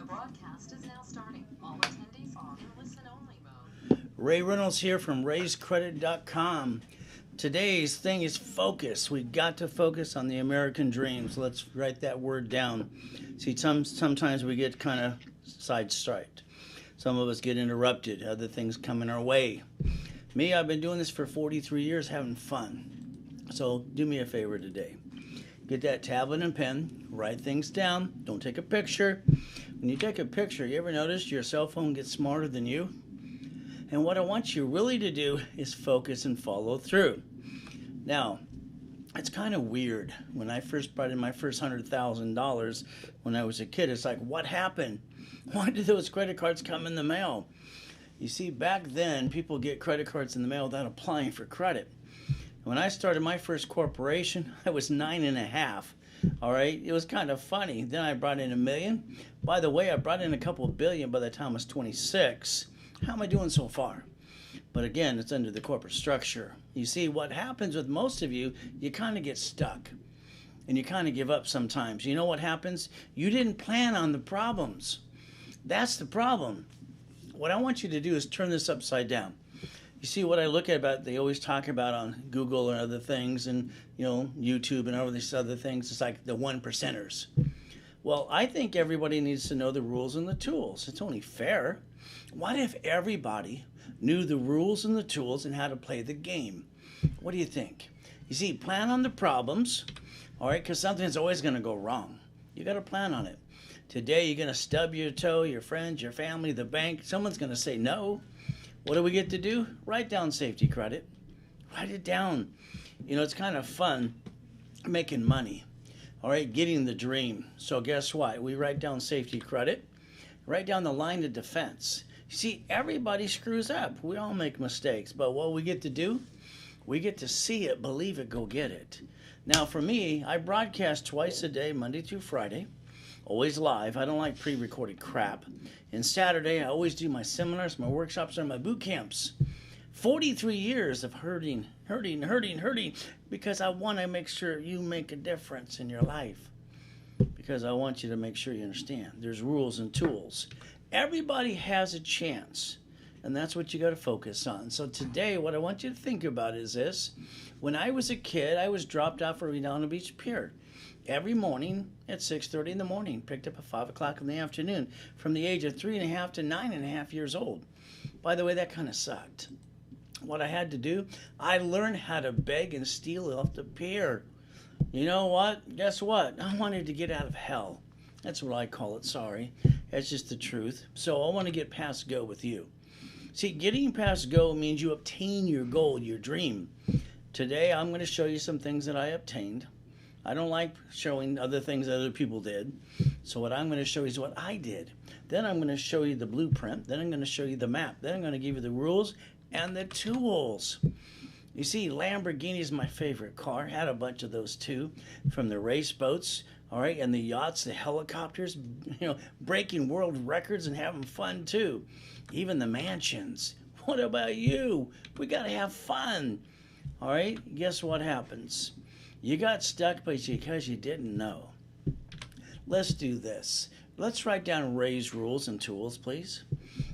broadcast is now starting. All attendees are in listen-only mode. Ray Reynolds here from raisecredit.com. Today's thing is focus. We got to focus on the American dream. So let's write that word down. See, sometimes we get kind of sideswiped. Some of us get interrupted. Other things come in our way. Me, I've been doing this for 43 years, having fun. So do me a favor today. Get that tablet and pen, write things down, don't take a picture. When you take a picture, you ever notice your cell phone gets smarter than you? And what I want you really to do is focus and follow through. Now, it's kind of weird. When I first brought in my first $100,000 when I was a kid, it's like, what happened? Why did those credit cards come in the mail? You see, back then, people get credit cards in the mail without applying for credit. When I started my first corporation, I was 9.5. All right, it was kind of funny. Then I brought in $1 million. By the way, I brought in a couple of billion by the time I was 26. How am I doing so far? But again, it's under the corporate structure. You see, what happens with most of you, you kind of get stuck. And you kind of give up sometimes. You know what happens? You didn't plan on the problems. That's the problem. What I want you to do is turn this upside down. You see what I look at about, they always talk about on Google and other things and, YouTube and all these other things. It's like the one percenters. Well, I think everybody needs to know the rules and the tools. It's only fair. What if everybody knew the rules and the tools and how to play the game? What do you think? You see, plan on the problems, all right, because something's always going to go wrong. You got to plan on it. Today, you're going to stub your toe, your friends, your family, the bank. Someone's going to say no. What do we get to do? Write down safety credit. Write it down. It's kind of fun making money. All right, getting the dream. So guess what? We write down safety credit. Write down the line of defense. You see, everybody screws up. We all make mistakes. But what we get to do? We get to see it, believe it, go get it. Now, for me, I broadcast twice a day, Monday through Friday. Always live. I don't like pre-recorded crap. And Saturday, I always do my seminars, my workshops, and my boot camps. 43 years of hurting, because I want to make sure you make a difference in your life. Because I want you to make sure you understand. There's rules and tools. Everybody has a chance. And that's what you got to focus on. So today, what I want you to think about is this. When I was a kid, I was dropped off at Reynolds Beach Pier. Every morning at 6:30 in the morning, picked up at 5 o'clock in the afternoon, from the age of 3.5 to 9.5 years old. By the way, that kind of sucked. What I had to do, I learned how to beg and steal off the pier. You know what? Guess what? I wanted to get out of hell. That's what I call it, sorry. That's just the truth. So I want to get past go with you. See, getting past go means you obtain your goal, your dream. Today, I'm going to show you some things that I obtained. I don't like showing other things that other people did. So what I'm going to show you is what I did. Then I'm going to show you the blueprint. Then I'm going to show you the map. Then I'm going to give you the rules and the tools. You see, Lamborghini is my favorite car. Had a bunch of those too, from the race boats, all right, and the yachts, the helicopters, breaking world records and having fun too. Even the mansions. What about you? We got to have fun. All right, guess what happens? You got stuck because you didn't know. Let's do this. Let's write down Ray's rules and tools, please.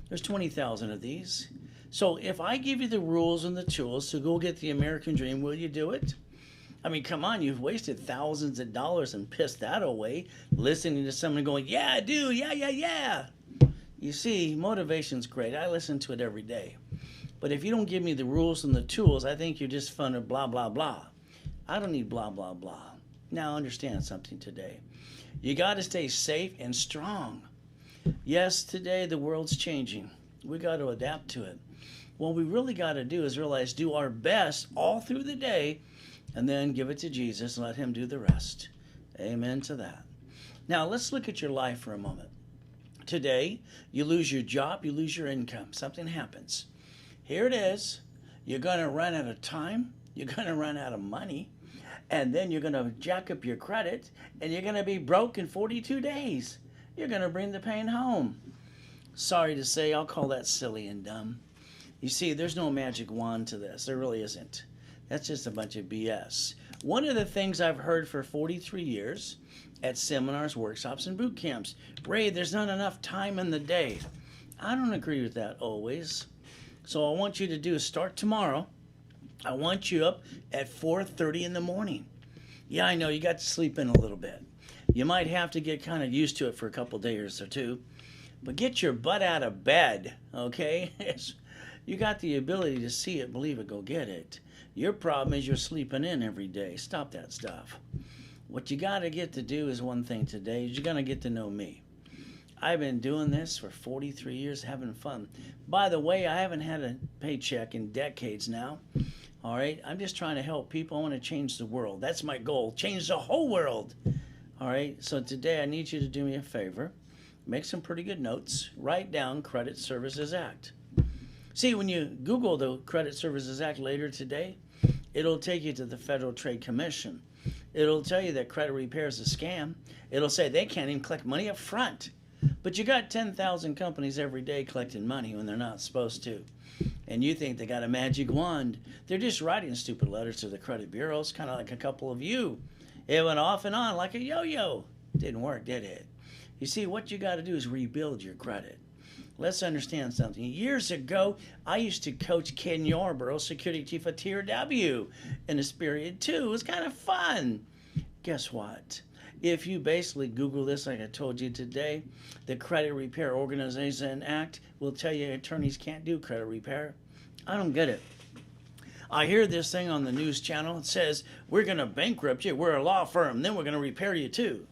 There's 20,000 of these. So if I give you the rules and the tools to go get the American dream, will you do it? I mean, come on, you've wasted thousands of dollars and pissed that away listening to someone going, yeah, I do, yeah. You see, motivation's great. I listen to it every day. But if you don't give me the rules and the tools, I think you're just fun of blah, blah, blah. I don't need blah, blah, blah. Now understand something today. You got to stay safe and strong. Yes, today the world's changing. We got to adapt to it. What we really got to do is realize, do our best all through the day, and then give it to Jesus and let him do the rest. Amen to that. Now, let's look at your life for a moment. Today, you lose your job, you lose your income. Something happens. Here it is. You're going to run out of time. You're going to run out of money. And then you're going to jack up your credit. And you're going to be broke in 42 days. You're going to bring the pain home. Sorry to say, I'll call that silly and dumb. You see, there's no magic wand to this. There really isn't. That's just a bunch of BS. One of the things I've heard for 43 years at seminars, workshops, and boot camps, Ray, there's not enough time in the day. I don't agree with that always. So I want you to do is start tomorrow. I want you up at 4:30 in the morning. Yeah, I know you got to sleep in a little bit. You might have to get kind of used to it for a couple days or two. But get your butt out of bed, okay? You got the ability to see it, believe it, go get it. Your problem is you're sleeping in every day. Stop that stuff. What you got to get to do is one thing today, is you're going to get to know me. I've been doing this for 43 years, having fun. By the way, I haven't had a paycheck in decades now. All right? I'm just trying to help people. I want to change the world. That's my goal. Change the whole world. All right? So today I need you to do me a favor. Make some pretty good notes. Write down Credit Services Act. See, when you Google the Credit Services Act later today, it'll take you to the Federal Trade Commission. It'll tell you that credit repair is a scam. It'll say they can't even collect money up front. But you got 10,000 companies every day collecting money when they're not supposed to. And you think they got a magic wand. They're just writing stupid letters to the credit bureaus, kind of like a couple of you. It went off and on like a yo-yo. Didn't work, did it? You see, what you got to do is rebuild your credit. Let's understand something. Years ago, I used to coach Ken Yarborough, security chief of Tier W, in this period too. It was kind of fun. Guess what? If you basically Google this, like I told you today, the Credit Repair Organization Act will tell you attorneys can't do credit repair. I don't get it. I hear this thing on the news channel. It says, we're going to bankrupt you. We're a law firm. Then we're going to repair you too.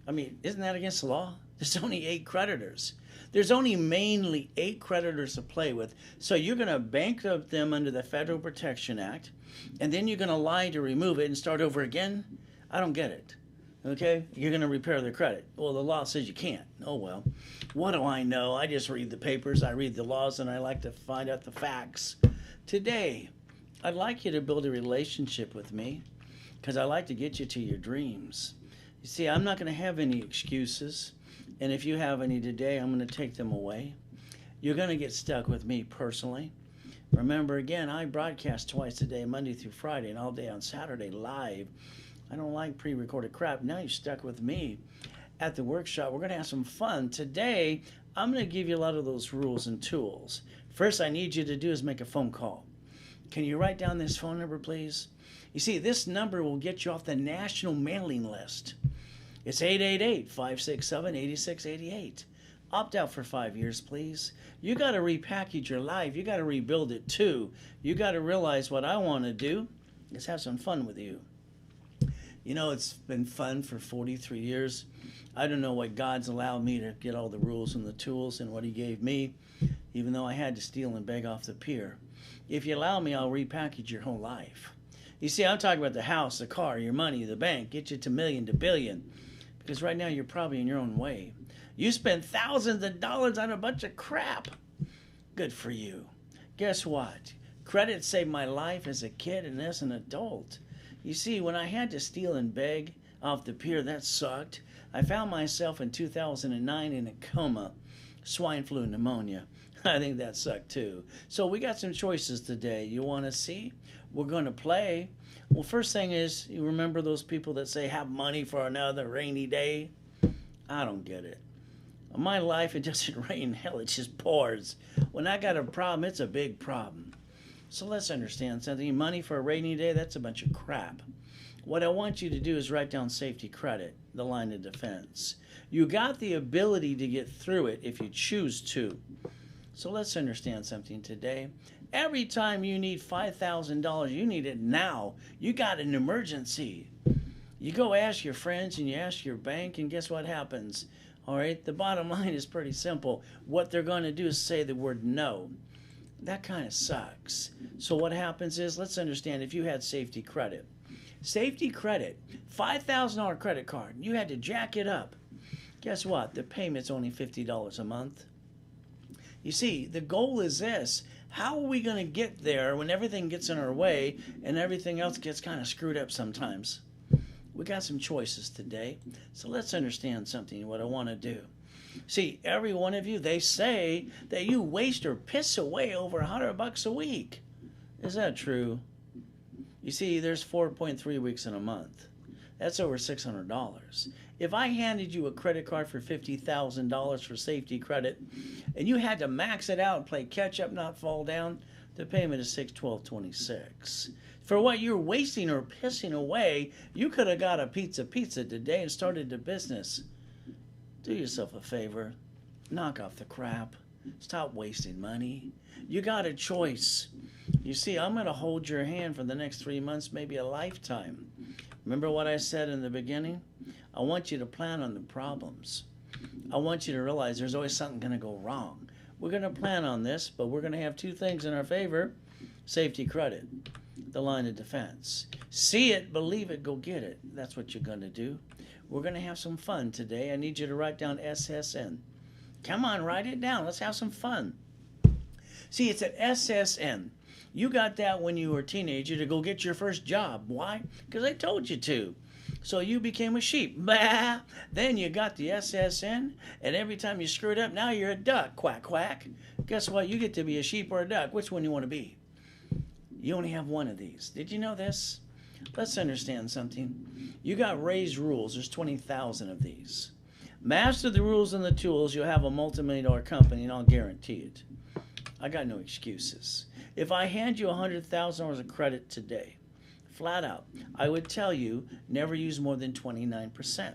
I mean, isn't that against the law? There's only 8 creditors. There's only mainly 8 creditors to play with. So you're going to bankrupt them under the Federal Protection Act, and then you're going to lie to remove it and start over again? I don't get it. Okay? You're going to repair their credit. Well, the law says you can't. Oh, well. What do I know? I just read the papers, I read the laws, and I like to find out the facts. Today, I'd like you to build a relationship with me because I like to get you to your dreams. You see, I'm not going to have any excuses. And if you have any today, I'm going to take them away. You're going to get stuck with me personally. Remember, again, I broadcast twice a day, Monday through Friday, and all day on Saturday live. I don't like pre-recorded crap. Now you're stuck with me. At the workshop, we're going to have some fun. Today, I'm going to give you a lot of those rules and tools. First, I need you to do is make a phone call. Can you write down this phone number, please? You see, this number will get you off the national mailing list. It's 888-567-8688. Opt out for 5 years, please. You got to repackage your life. You got to rebuild it too. You got to realize what I want to do is have some fun with you. You know, it's been fun for 43 years. I don't know what God's allowed me to get all the rules and the tools and what he gave me, even though I had to steal and beg off the pier. If you allow me, I'll repackage your whole life. You see, I'm talking about the house, the car, your money, the bank, get you to million to billion. Because right now you're probably in your own way. You spend thousands of dollars on a bunch of crap. Good for you. Guess what? Credit saved my life as a kid and as an adult. You see, when I had to steal and beg off the pier, that sucked. I found myself in 2009 in a coma, swine flu, pneumonia. I think that sucked too. So we got some choices today. You want to see? We're going to play. Well, first thing is, you remember those people that say, have money for another rainy day? I don't get it. In my life, it doesn't rain. Hell, it just pours. When I got a problem, it's a big problem. So let's understand something. Money for a rainy day, that's a bunch of crap. What I want you to do is write down safety credit, the line of defense. You got the ability to get through it if you choose to. So let's understand something today. Every time you need $5,000, you need it now. You got an emergency. You go ask your friends and you ask your bank, and guess what happens? All right, the bottom line is pretty simple. What they're going to do is say the word no. That kind of sucks. So what happens is, let's understand, if you had safety credit, $5,000 credit card, you had to jack it up. Guess what? The payment's only $50 a month. You see, the goal is this. How are we going to get there when everything gets in our way and everything else gets kind of screwed up sometimes? We got some choices today. So let's understand something, what I want to do. See, every one of you, they say that you waste or piss away over $100 a week. Is that true? You see, there's 4.3 weeks in a month. That's over $600. If I handed you a credit card for $50,000 for safety credit, and you had to max it out and play catch up, not fall down, the payment is $612.26. For what you're wasting or pissing away, you could have got a pizza today and started a business. Do yourself a favor. Knock off the crap. Stop wasting money. You got a choice. You see, I'm going to hold your hand for the next 3 months, maybe a lifetime. Remember what I said in the beginning? I want you to plan on the problems. I want you to realize there's always something going to go wrong. We're going to plan on this, but we're going to have two things in our favor. Safety credit, the line of defense. See it, believe it, go get it. That's what you're going to do. We're going to have some fun today. I need you to write down SSN. Come on, write it down. Let's have some fun. See, it's an SSN. You got that when you were a teenager to go get your first job. Why? Because I told you to. So you became a sheep. Bah! Then you got the SSN, and every time you screwed up, now you're a duck. Quack, quack. Guess what? You get to be a sheep or a duck. Which one do you want to be? You only have one of these. Did you know this? Let's understand something. You got raised rules. There's 20,000 of these. Master the rules and the tools, you'll have a multi-million-dollar company, and I'll guarantee it. I got no excuses. If I hand you $100,000 of credit today, flat out, I would tell you never use more than 29%.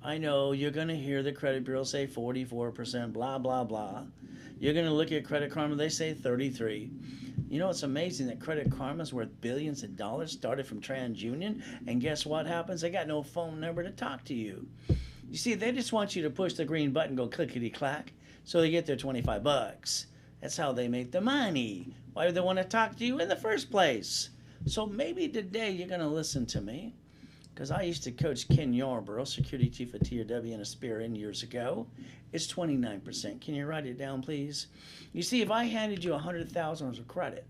I know you're going to hear the credit bureau say 44%, blah, blah, blah. You're going to look at Credit Karma, they say 33. You know, it's amazing that Credit Karma's worth billions of dollars, started from TransUnion, and guess what happens? They got no phone number to talk to you. You see, they just want you to push the green button, go clickety-clack, so they get their $25. That's how they make the money. Why do they want to talk to you in the first place? So maybe today you're going to listen to me, because I used to coach Ken Yarborough, security chief of TRW and a Spear Inn years ago. It's 29%. Can you write it down, please? You see, if I handed you $100,000 of credit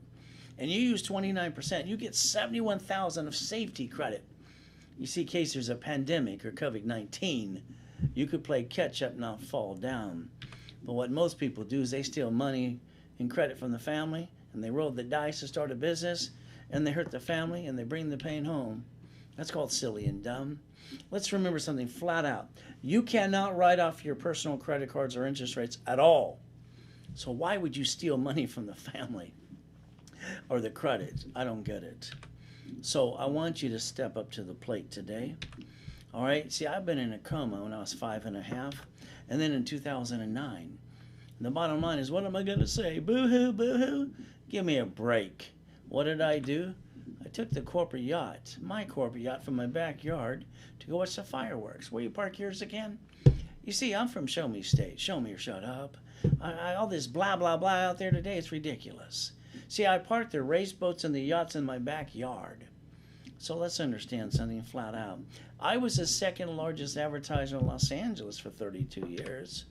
and you use 29%, you get $71,000 of safety credit. You see, in case there's a pandemic or COVID-19, you could play catch up, not fall down. But what most people do is they steal money and credit from the family, and they roll the dice to start a business, and they hurt the family, and they bring the pain home. That's called silly and dumb. Let's remember something flat out. You cannot write off your personal credit cards or interest rates at all. So why would you steal money from the family or the credit? I don't get it. So I want you to step up to the plate today. All right? See, I've been in a coma when I was 5.5, and then in 2009. And the bottom line is, what am I going to say? Boo-hoo, boo-hoo? Give me a break. What did I do? I took the corporate yacht, my corporate yacht, from my backyard to go watch the fireworks. Where you park yours again? You see, I'm from Show Me State. Show me or shut up. All this blah, blah, blah out there today, it's ridiculous. See, I parked the race boats and the yachts in my backyard. So let's understand something flat out. I was the second largest advertiser in Los Angeles for 32 years.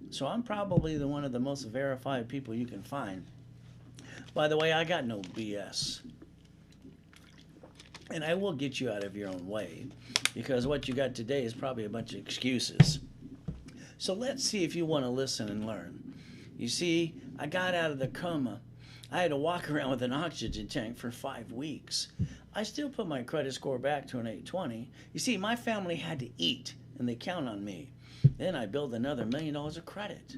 So I'm probably one of the most verified people you can find. By the way, I got no BS. And I will get you out of your own way, because what you got today is probably a bunch of excuses. So let's see if you want to listen and learn. You see, I got out of the coma. I had to walk around with an oxygen tank for 5 weeks. I still put my credit score back to an 820. You see, my family had to eat, and they count on me. Then I built another $1 million of credit.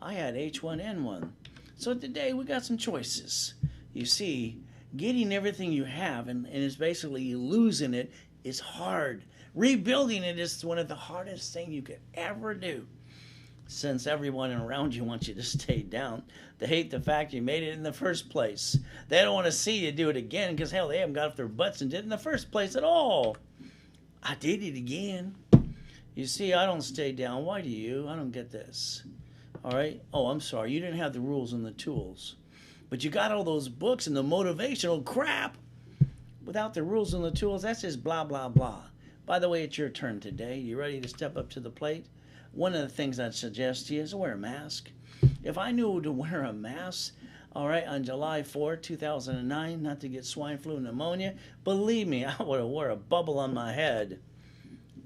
I had H1N1. So today we got some choices. You see, getting everything you have and it's basically losing it is hard. Rebuilding it is one of the hardest things you could ever do. Since everyone around you wants you to stay down, they hate the fact you made it in the first place. They don't want to see you do it again because, hell, they haven't got off their butts and did it in the first place at all. I did it again. You see, I don't stay down. Why do you? I don't get this. All right? Oh, I'm sorry. You didn't have the rules and the tools. But you got all those books and the motivational crap. Without the rules and the tools, that's just blah, blah, blah. By the way, it's your turn today. You ready to step up to the plate? One of the things I'd suggest to you is wear a mask. If I knew to wear a mask, all right, on July 4, 2009, not to get swine flu and pneumonia, believe me, I would have wore a bubble on my head.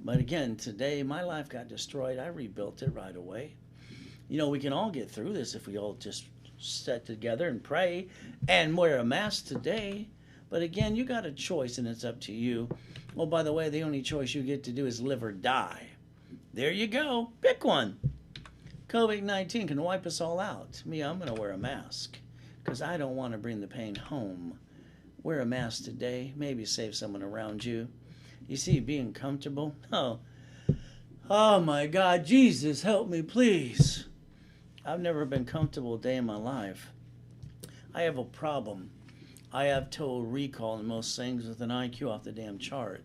But again, today, my life got destroyed. I rebuilt it right away. You know, we can all get through this if we all just sit together and pray and wear a mask today. But again, you got a choice and it's up to you. Oh, by the way, the only choice you get to do is live or die. There you go. Pick one. COVID-19 can wipe us all out. Me, I'm going to wear a mask because I don't want to bring the pain home. Wear a mask today. Maybe save someone around you. You see, being comfortable. Oh my God, Jesus, help me, please. I've never been comfortable a day in my life. I have a problem. I have total recall in most things with an IQ off the damn chart.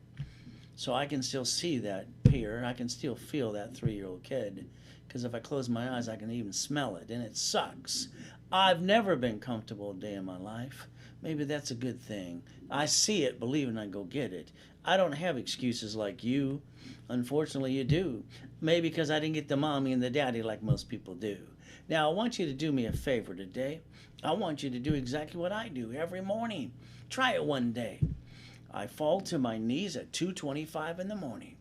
So I can still see that peer. I can still feel that 3-year-old kid. Because if I close my eyes, I can even smell it. And it sucks. I've never been comfortable a day in my life. Maybe that's a good thing. I see it, believe it, and I go get it. I don't have excuses like you. Unfortunately, you do. Maybe because I didn't get the mommy and the daddy like most people do. Now, I want you to do me a favor today. I want you to do exactly what I do every morning. Try it one day. I fall to my knees at 2:25 in the morning.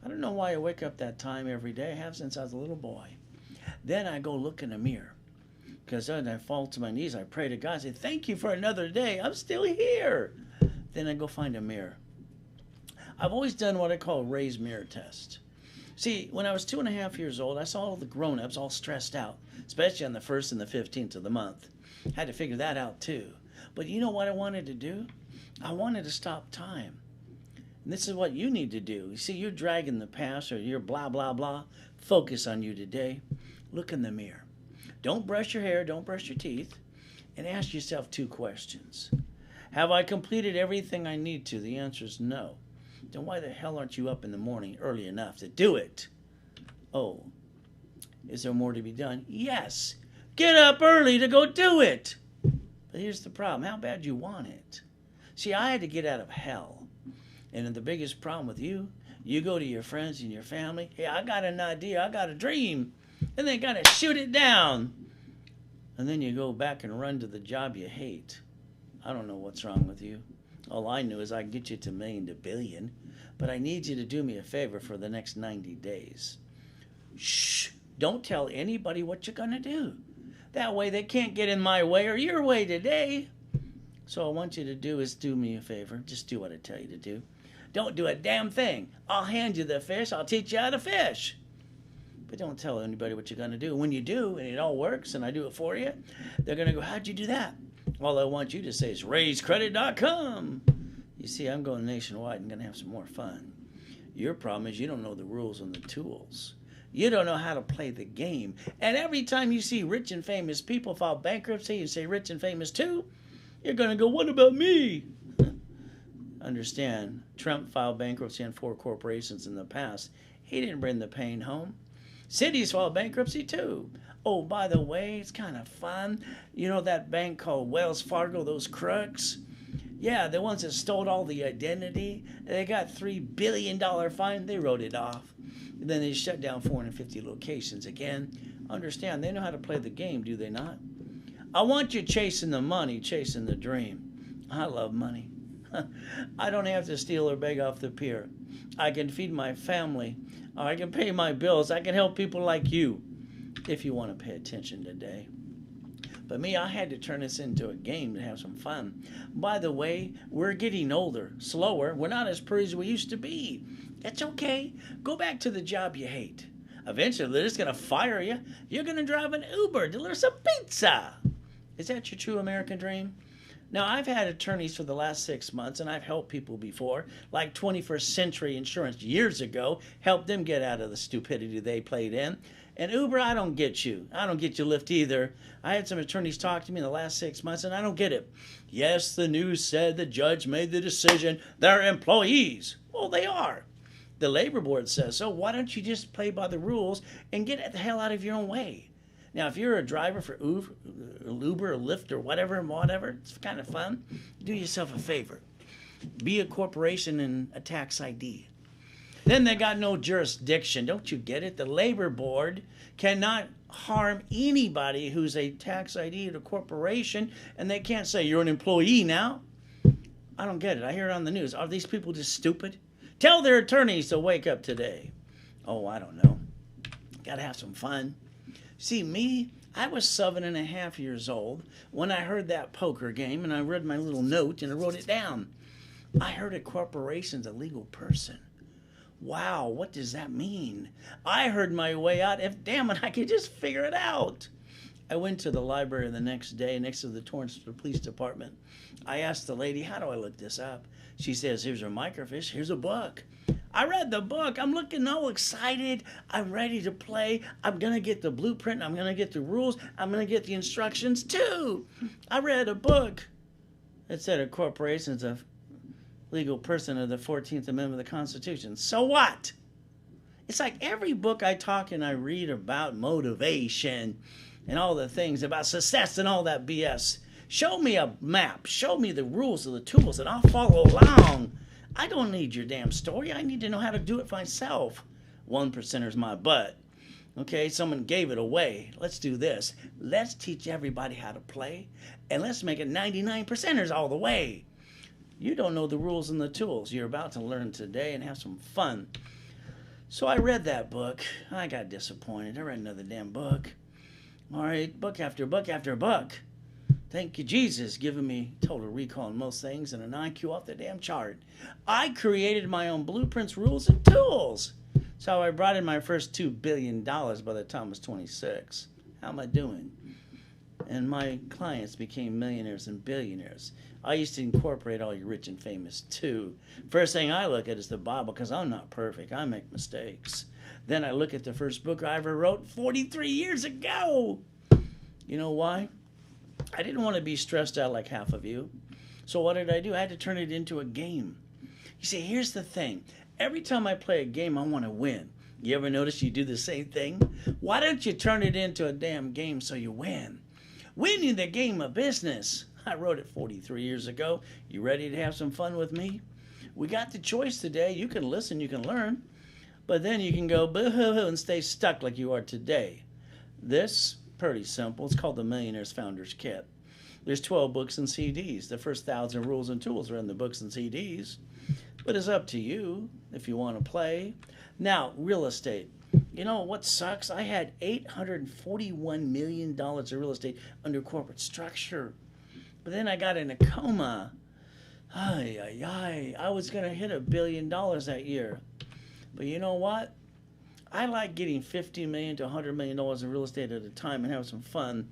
I don't know why I wake up that time every day. I have since I was a little boy. Then I go look in the mirror. Because then I fall to my knees. I pray to God. I say, thank you for another day. I'm still here. Then I go find a mirror. I've always done what I call a raised mirror test. See, when I was 2.5 years old, I saw all the grown-ups all stressed out, especially on the 1st and the 15th of the month. Had to figure that out too. But you know what I wanted to do? I wanted to stop time. And this is what you need to do. You see, you're dragging the past or you're blah, blah, blah. Focus on you today. Look in the mirror. Don't brush your hair, don't brush your teeth, and ask yourself 2 questions. Have I completed everything I need to? The answer is no. Then why the hell aren't you up in the morning early enough to do it? Oh, is there more to be done? Yes. Get up early to go do it. But here's the problem. How bad do you want it? See, I had to get out of hell. And the biggest problem with you, you go to your friends and your family. Hey, I got an idea. I got a dream. And they got to shoot it down. And then you go back and run to the job you hate. I don't know what's wrong with you. All I knew is I can get you to million to billion. But I need you to do me a favor for the next 90 days. Shh. Don't tell anybody what you're going to do. That way they can't get in my way or your way today. So all I want you to do is do me a favor. Just do what I tell you to do. Don't do a damn thing. I'll hand you the fish. I'll teach you how to fish. But don't tell anybody what you're going to do. When you do, and it all works, and I do it for you, they're going to go, how'd you do that? All I want you to say is raisecredit.com. You see, I'm going nationwide and going to have some more fun. Your problem is you don't know the rules and the tools. You don't know how to play the game. And every time you see rich and famous people file bankruptcy and say rich and famous too, you're going to go, what about me? Understand, Trump filed bankruptcy on 4 corporations in the past. He didn't bring the pain home. Cities filed bankruptcy too. Oh, by the way, it's kind of fun. You know that bank called Wells Fargo, those crooks? Yeah, the ones that stole all the identity. They got $3 billion fine. They wrote it off. And then they shut down 450 locations again. Understand, they know how to play the game, do they not? I want you chasing the money, chasing the dream. I love money. I don't have to steal or beg off the pier. I can feed my family. I can pay my bills. I can help people like you if you want to pay attention today. But me, I had to turn this into a game to have some fun. By the way, we're getting older, slower. We're not as pretty as we used to be. It's okay. Go back to the job you hate. Eventually, they're just going to fire you. You're going to drive an Uber, deliver some pizza. Is that your true American dream? Now, I've had attorneys for the last 6 months, and I've helped people before, like 21st Century Insurance years ago, helped them get out of the stupidity they played in. And Uber, I don't get you. I don't get you Lyft either. I had some attorneys talk to me in the last 6 months, and I don't get it. Yes, the news said the judge made the decision. They're employees. Well, they are. The labor board says so. Why don't you just play by the rules and get the hell out of your own way? Now, if you're a driver for Uber or Lyft or whatever, it's kind of fun. Do yourself a favor. Be a corporation and a tax ID. Then they got no jurisdiction. Don't you get it? The labor board cannot harm anybody who's a tax ID at a corporation, and they can't say you're an employee now. I don't get it. I hear it on the news. Are these people just stupid? Tell their attorneys to wake up today. Oh, I don't know. Got to have some fun. See, me, I was 7.5 years old when I heard that poker game, and I read my little note and I wrote it down. I heard a corporation's a legal person. Wow, what does that mean? I heard my way out. If damn it, I could just figure it out. I went to the library the next day next to the Torrance Police Department. I asked the lady, how do I look this up? She says, here's a microfiche, here's a book. I read the book. I'm looking all excited. I'm ready to play. I'm going to get the blueprint. I'm going to get the rules. I'm going to get the instructions too. I read a book that said a corporation is a legal person of the 14th Amendment of the Constitution. So what? It's like every book I talk and I read about motivation and all the things about success and all that BS. Show me a map. Show me the rules of the tools and I'll follow along. I don't need your damn story. I need to know how to do it myself. 1%er's my butt. Okay, someone gave it away. Let's do this. Let's teach everybody how to play, and let's make it 99%ers all the way. You don't know the rules and the tools. You're about to learn today and have some fun. So I read that book. I got disappointed. I read another damn book. All right, book after book after book. Thank you, Jesus, giving me total recall on most things and an IQ off the damn chart. I created my own blueprints, rules, and tools. So I brought in my first $2 billion by the time I was 26. How am I doing? And my clients became millionaires and billionaires. I used to incorporate all you rich and famous too. First thing I look at is the Bible because I'm not perfect. I make mistakes. Then I look at the first book I ever wrote 43 years ago. You know why? I didn't want to be stressed out like half of you. So what did I do? I had to turn it into a game. You see, here's the thing. Every time I play a game, I want to win. You ever notice you do the same thing? Why don't you turn it into a damn game so you win? Winning the game of business. I wrote it 43 years ago. You ready to have some fun with me? We got the choice today. You can listen, you can learn. But then you can go boo-hoo-hoo and stay stuck like you are today. This, pretty simple. It's called the Millionaire's Founders Kit. There's 12 books and CDs. The first 1,000 rules and tools are in the books and CDs. But it's up to you if you want to play. Now, real estate. You know what sucks? I had $841 million of real estate under corporate structure. But then I got in a coma. I was going to hit $1 billion that year. But you know what? I like getting $50 million to $100 million in real estate at a time and have some fun.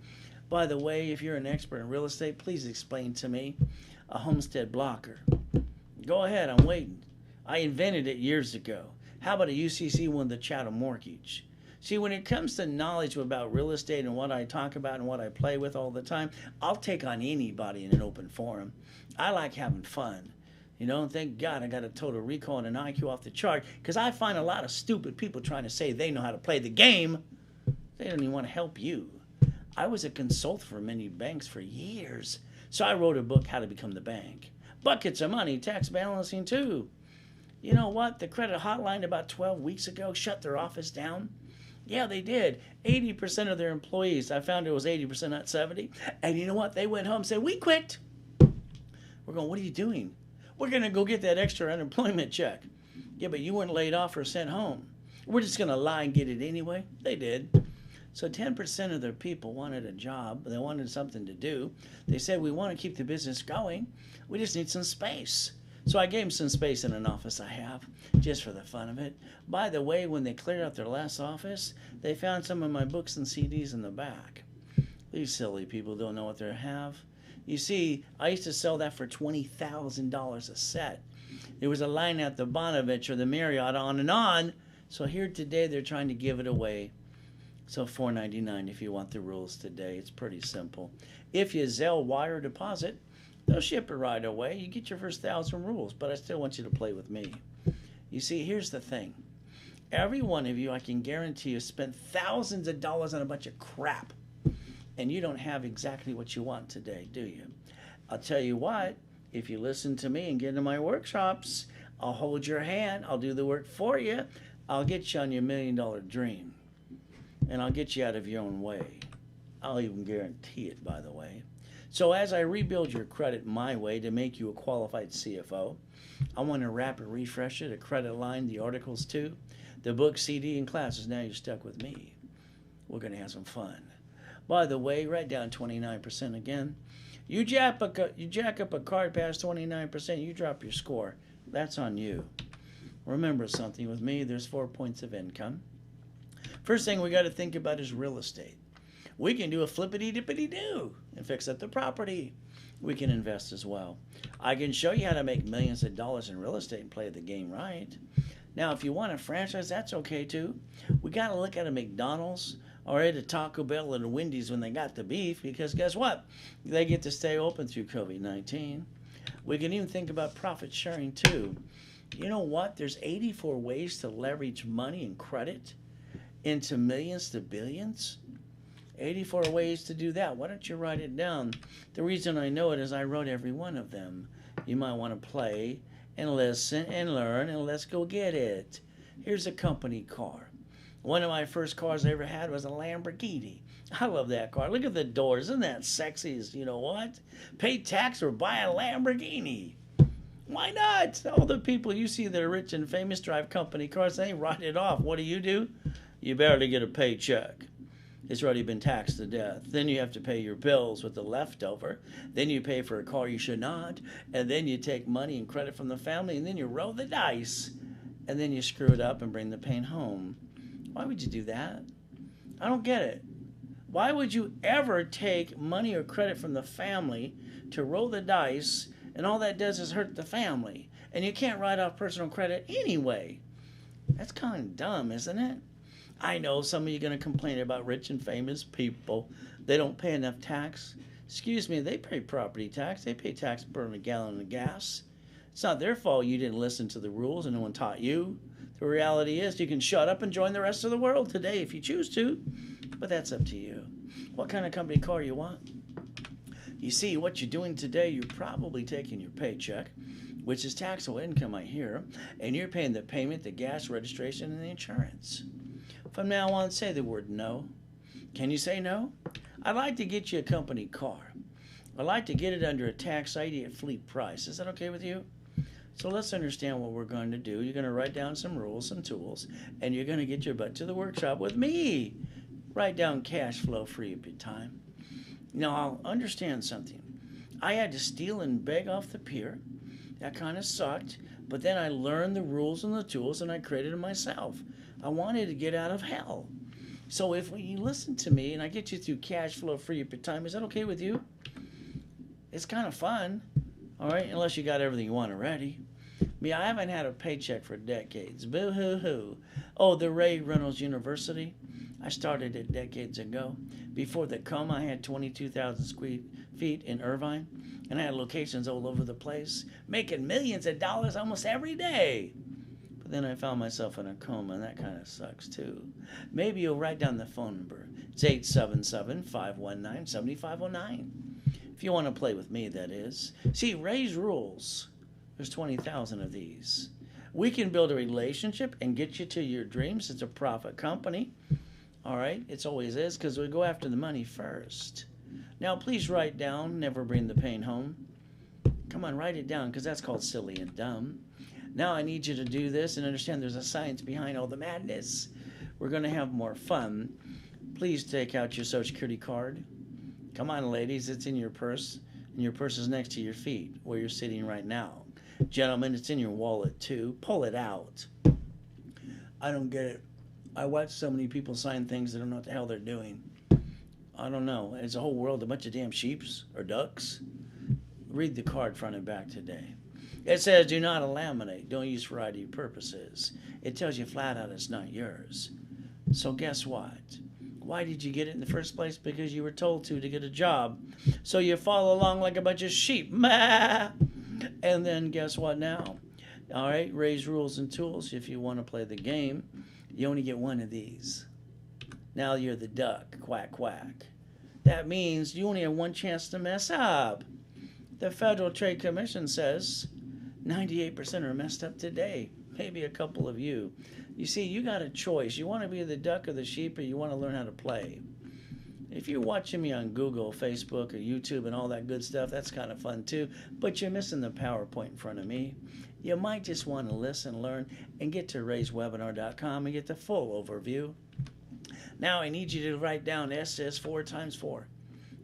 By the way, if you're an expert in real estate, please explain to me a homestead blocker. Go ahead, I'm waiting. I invented it years ago. How about a UCC one, the chattel mortgage? See, when it comes to knowledge about real estate and what I talk about and what I play with all the time, I'll take on anybody in an open forum. I like having fun. You know, thank God I got a total recall and an IQ off the chart because I find a lot of stupid people trying to say they know how to play the game. They don't even want to help you. I was a consultant for many banks for years, so I wrote a book, How to Become the Bank. Buckets of money, tax balancing too. You know what? The credit hotline about 12 weeks ago shut their office down. Yeah, they did. 80% of their employees, I found it was 80%, not 70. And you know what? They went home and said, we quit. We're going, what are you doing? We're going to go get that extra unemployment check. Yeah, but you weren't laid off or sent home. We're just going to lie and get it anyway. They did. So 10% of their people wanted a job. They wanted something to do. They said, we want to keep the business going. We just need some space. So I gave them some space in an office I have, just for the fun of it. By the way, when they cleared out their last office, they found some of my books and CDs in the back. These silly people don't know what they have. You see, I used to sell that for $20,000 a set. There was a line at the Bonovich or the Marriott, on and on. So here today, they're trying to give it away. So $4.99 if you want the rules today. It's pretty simple. If you Zelle, wire, deposit, they'll ship it right away. You get your first 1,000 rules, but I still want you to play with me. You see, here's the thing. Every one of you, I can guarantee you, spent thousands of dollars on a bunch of crap. And you don't have exactly what you want today, do you? I'll tell you what, if you listen to me and get into my workshops, I'll hold your hand. I'll do the work for you. I'll get you on your $1 million dream. And I'll get you out of your own way. I'll even guarantee it, by the way. So as I rebuild your credit my way to make you a qualified CFO, I want to rapid refresh it, a credit line, the articles too, the book, CD, and classes. Now you're stuck with me. We're going to have some fun. By the way, write down 29% again. You jack up a card past 29%, you drop your score. That's on you. Remember something with me, there's 4 points of income. First thing we got to think about is real estate. We can do a flippity-dippity-doo and fix up the property. We can invest as well. I can show you how to make millions of dollars in real estate and play the game right. Now, if you want a franchise, that's okay too. We got to look at a McDonald's or at a Taco Bell and a Wendy's when they got the beef, because guess what? They get to stay open through COVID-19. We can even think about profit sharing too. You know what? There's 84 ways to leverage money and credit into millions to billions. 84 ways to do that. Why don't you write it down? The reason I know it is I wrote every one of them. You might want to play and listen and learn, and let's go get it. Here's a company car. One of my first cars I ever had was a Lamborghini. I love that car. Look at the doors. Isn't that sexy as you know what? Pay tax or buy a Lamborghini. Why not? All the people you see that are rich and famous drive company cars, they write it off. What do? You barely get a paycheck. It's already been taxed to death. Then you have to pay your bills with the leftover. Then you pay for a car you should not. And then you take money and credit from the family. And then you roll the dice. And then you screw it up and bring the pain home. Why would you do that? I don't get it. Why would you ever take money or credit from the family to roll the dice, and all that does is hurt the family? And you can't write off personal credit anyway. That's kind of dumb, isn't it? I know some of you are going to complain about rich and famous people. They don't pay enough tax. Excuse me, they pay property tax. They pay tax per a gallon of gas. It's not their fault you didn't listen to the rules and no one taught you. The reality is you can shut up and join the rest of the world today if you choose to. But that's up to you. What kind of company car you want? You see, what you're doing today, you're probably taking your paycheck, which is taxable income, I hear, and you're paying the payment, the gas, registration, and the insurance. From now on, say the word no. Can you say no? I'd like to get you a company car. I'd like to get it under a tax ID at fleet price. Is that okay with you? So let's understand what we're going to do. You're going to write down some rules, some tools, and you're going to get your butt to the workshop with me. Write down cash flow free up your time. Now, I'll understand something. I had to steal and beg off the pier. That kind of sucked. But then I learned the rules and the tools, and I created them myself. I wanted to get out of hell. So if you listen to me and I get you through cash flow free up your time, is that okay with you? It's kind of fun, all right, unless you got everything you want already. Me, I haven't had a paycheck for decades. Boo-hoo-hoo. Oh, the Reynolds University? I started it decades ago. Before the coma, I had 22,000 square feet in Irvine, and I had locations all over the place, making millions of dollars almost every day. But then I found myself in a coma, and that kind of sucks too. Maybe you'll write down the phone number. It's 877-519-7509. If you want to play with me, that is. See, Ray's rules. There's 20,000 of these. We can build a relationship and get you to your dreams. It's a profit company. All right? It always is, because we go after the money first. Now, please write down, never bring the pain home. Come on, write it down, because that's called silly and dumb. Now I need you to do this and understand there's a science behind all the madness. We're going to have more fun. Please take out your Social Security card. Come on, ladies, it's in your purse, and your purse is next to your feet, where you're sitting right now. Gentlemen, it's in your wallet, too. Pull it out. I don't get it. I watch so many people sign things that don't know what the hell they're doing. I don't know. It's a whole world, a bunch of damn sheeps or ducks. Read the card front and back today. It says, do not laminate. Don't use for ID purposes. It tells you flat out it's not yours. So guess what? Why did you get it in the first place? Because you were told to get a job. So you follow along like a bunch of sheep. And then guess what now? All right, Ray's rules and tools. If you want to play the game, you only get one of these. Now you're the duck. Quack, quack. That means you only have one chance to mess up. The Federal Trade Commission says 98% are messed up today. Maybe a couple of you. You see, you got a choice. You want to be the duck or the sheep, or you want to learn how to play. If you're watching me on Google, Facebook, or YouTube and all that good stuff, that's kind of fun too. But you're missing the PowerPoint in front of me. You might just want to listen, learn, and get to rayswebinar.com and get the full overview. Now I need you to write down SS4 times 4.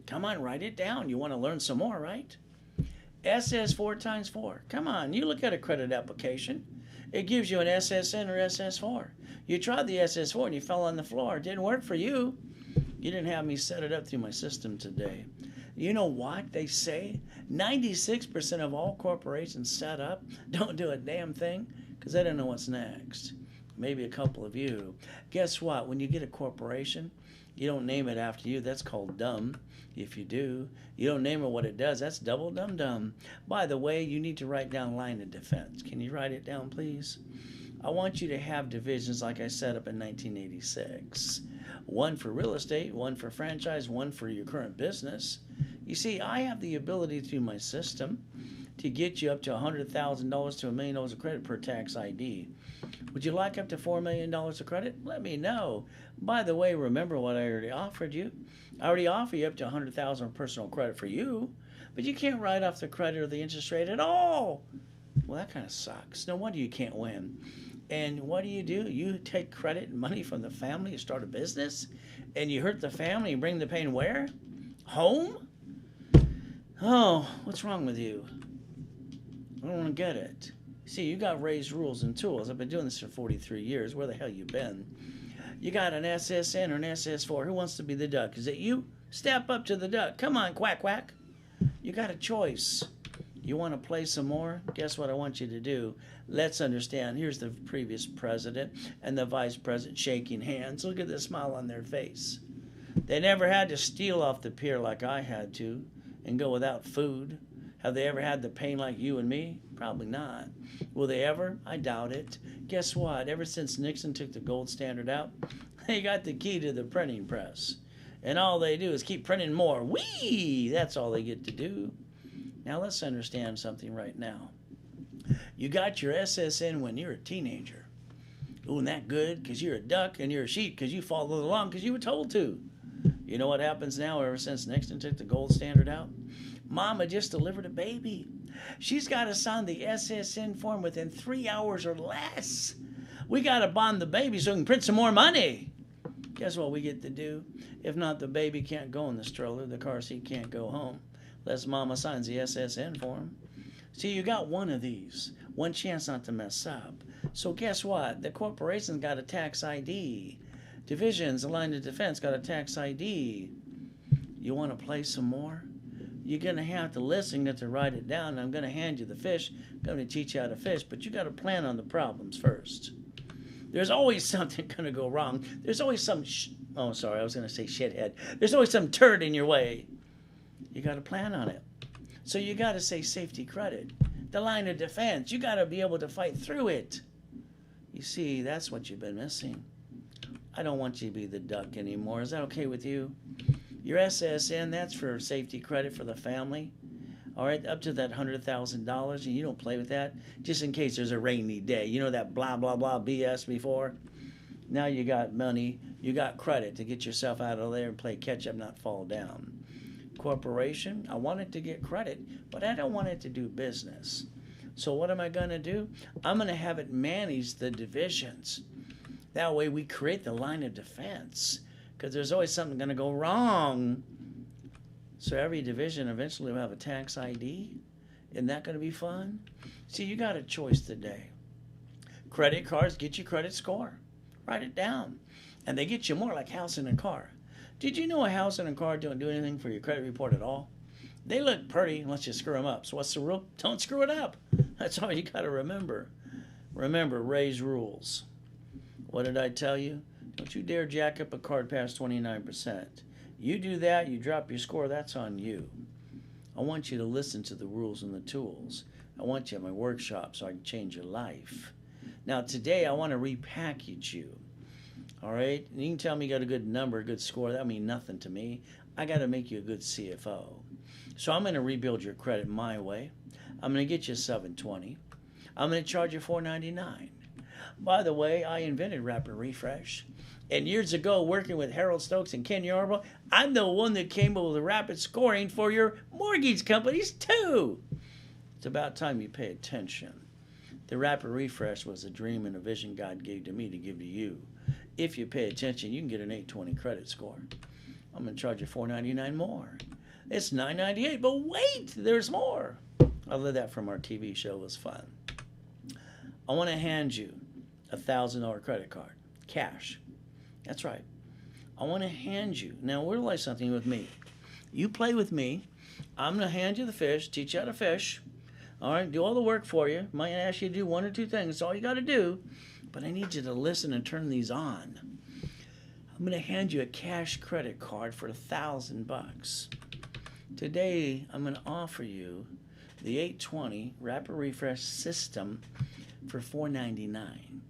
Come on, write it down. You want to learn some more, right? SS4 times 4. Come on, you look at a credit application. It gives you an SSN or SS4. You tried the SS4 and you fell on the floor. It didn't work for you. You didn't have me set it up through my system today. You know what they say? 96% of all corporations set up don't do a damn thing because they don't know what's next. Maybe a couple of you. Guess what? When you get a corporation, you don't name it after you. That's called dumb. If you do, you don't name it what it does. That's double dumb. By the way, you need to write down line of defense. Can you write it down, please? I want you to have divisions like I set up in 1986. One for real estate, one for franchise, one for your current business. You see, I have the ability through my system to get you up to $100,000 to $1 million of credit per tax ID. Would you like up to $4 million of credit? Let me know. By the way, remember what I already offered you. I already offer you up to $100,000 of personal credit for you, but you can't write off the credit or the interest rate at all. Well, that kind of sucks. No wonder you can't win. And what do? You take credit and money from the family and start a business, and you hurt the family and bring the pain where? Home? Oh, what's wrong with you? I don't want to get it. See, you got raised rules and tools. I've been doing this for 43 years. Where the hell you been? You got an SSN or an SS4. Who wants to be the duck? Is it you? Step up to the duck. Come on, quack, quack. You got a choice. You want to play some more? Guess what I want you to do? Let's understand. Here's the previous president and the vice president shaking hands. Look at the smile on their face. They never had to steal off the pier like I had to and go without food. Have they ever had the pain like you and me? Probably not. Will they ever? I doubt it. Guess what? Ever since Nixon took the gold standard out, they got the key to the printing press. And all they do is keep printing more. Whee! That's all they get to do. Now let's understand something right now. You got your SSN when you're a teenager. Isn't that good? Because you're a duck and you're a sheep because you followed along because you were told to. You know what happens now ever since Nixon took the gold standard out? Mama just delivered a baby. She's got to sign the SSN form within 3 hours or less. We got to bond the baby so we can print some more money. Guess what we get to do? If not, the baby can't go in the stroller. The car seat can't go home unless Mama signs the SSN form. See, you got one of these. One chance not to mess up. So guess what? The corporation's got a tax ID. Divisions, the line of defense, got a tax ID. You want to play some more? You're going to have to listen, get to write it down. I'm going to hand you the fish. I'm going to teach you how to fish, but you got to plan on the problems first. There's always something going to go wrong. There's always some, I was going to say shithead. There's always some turd in your way. You got to plan on it. So you got to say safety credit. The line of defense. You got to be able to fight through it. You see, that's what you've been missing. I don't want you to be the duck anymore. Is that okay with you? Your SSN, that's for safety credit for the family. All right, up to that $100,000, and you don't play with that just in case there's a rainy day. You know that blah, blah, blah BS before? Now you got money, you got credit to get yourself out of there and play catch up, not fall down. Corporation, I want it to get credit, but I don't want it to do business. So what am I going to do? I'm going to have it manage the divisions. That way we create the line of defense, because there's always something going to go wrong. So every division eventually will have a tax ID. Isn't that going to be fun? See, you got a choice today. Credit cards get you credit score. Write it down. And they get you more like housing and car. Did you know a house and a car don't do anything for your credit report at all? They look pretty unless you screw them up. So what's the rule? Don't screw it up. That's all you got to remember. Remember, raise rules. What did I tell you? Don't you dare jack up a card past 29%. You do that, you drop your score, that's on you. I want you to listen to the rules and the tools. I want you at my workshop so I can change your life. Now today I want to repackage you. All right? And you can tell me you got a good number, a good score. That means nothing to me. I got to make you a good CFO. So I'm going to rebuild your credit my way. I'm going to get you 720. I'm going to charge you $499. By the way, I invented Rapid Refresh. And years ago, working with Harold Stokes and Ken Yorba, I'm the one that came up with the rapid scoring for your mortgage companies, too. It's about time you pay attention. The Rapid Refresh was a dream and a vision God gave to me to give to you. If you pay attention, you can get an 820 credit score. I'm going to charge you $4.99 more. It's $9.98, but wait, there's more. I learned that from our TV show. It was fun. I want to hand you a $1,000 credit card, cash. That's right. I want to hand you. Now, realize something with me. You play with me. I'm going to hand you the fish, teach you how to fish. All right, do all the work for you. Might ask you to do one or two things. That's all you got to do. But I need you to listen and turn these on. I'm going to hand you a cash credit card for $1,000. Today, I'm going to offer you the 820 Rapid Refresh System for $4.99. I'm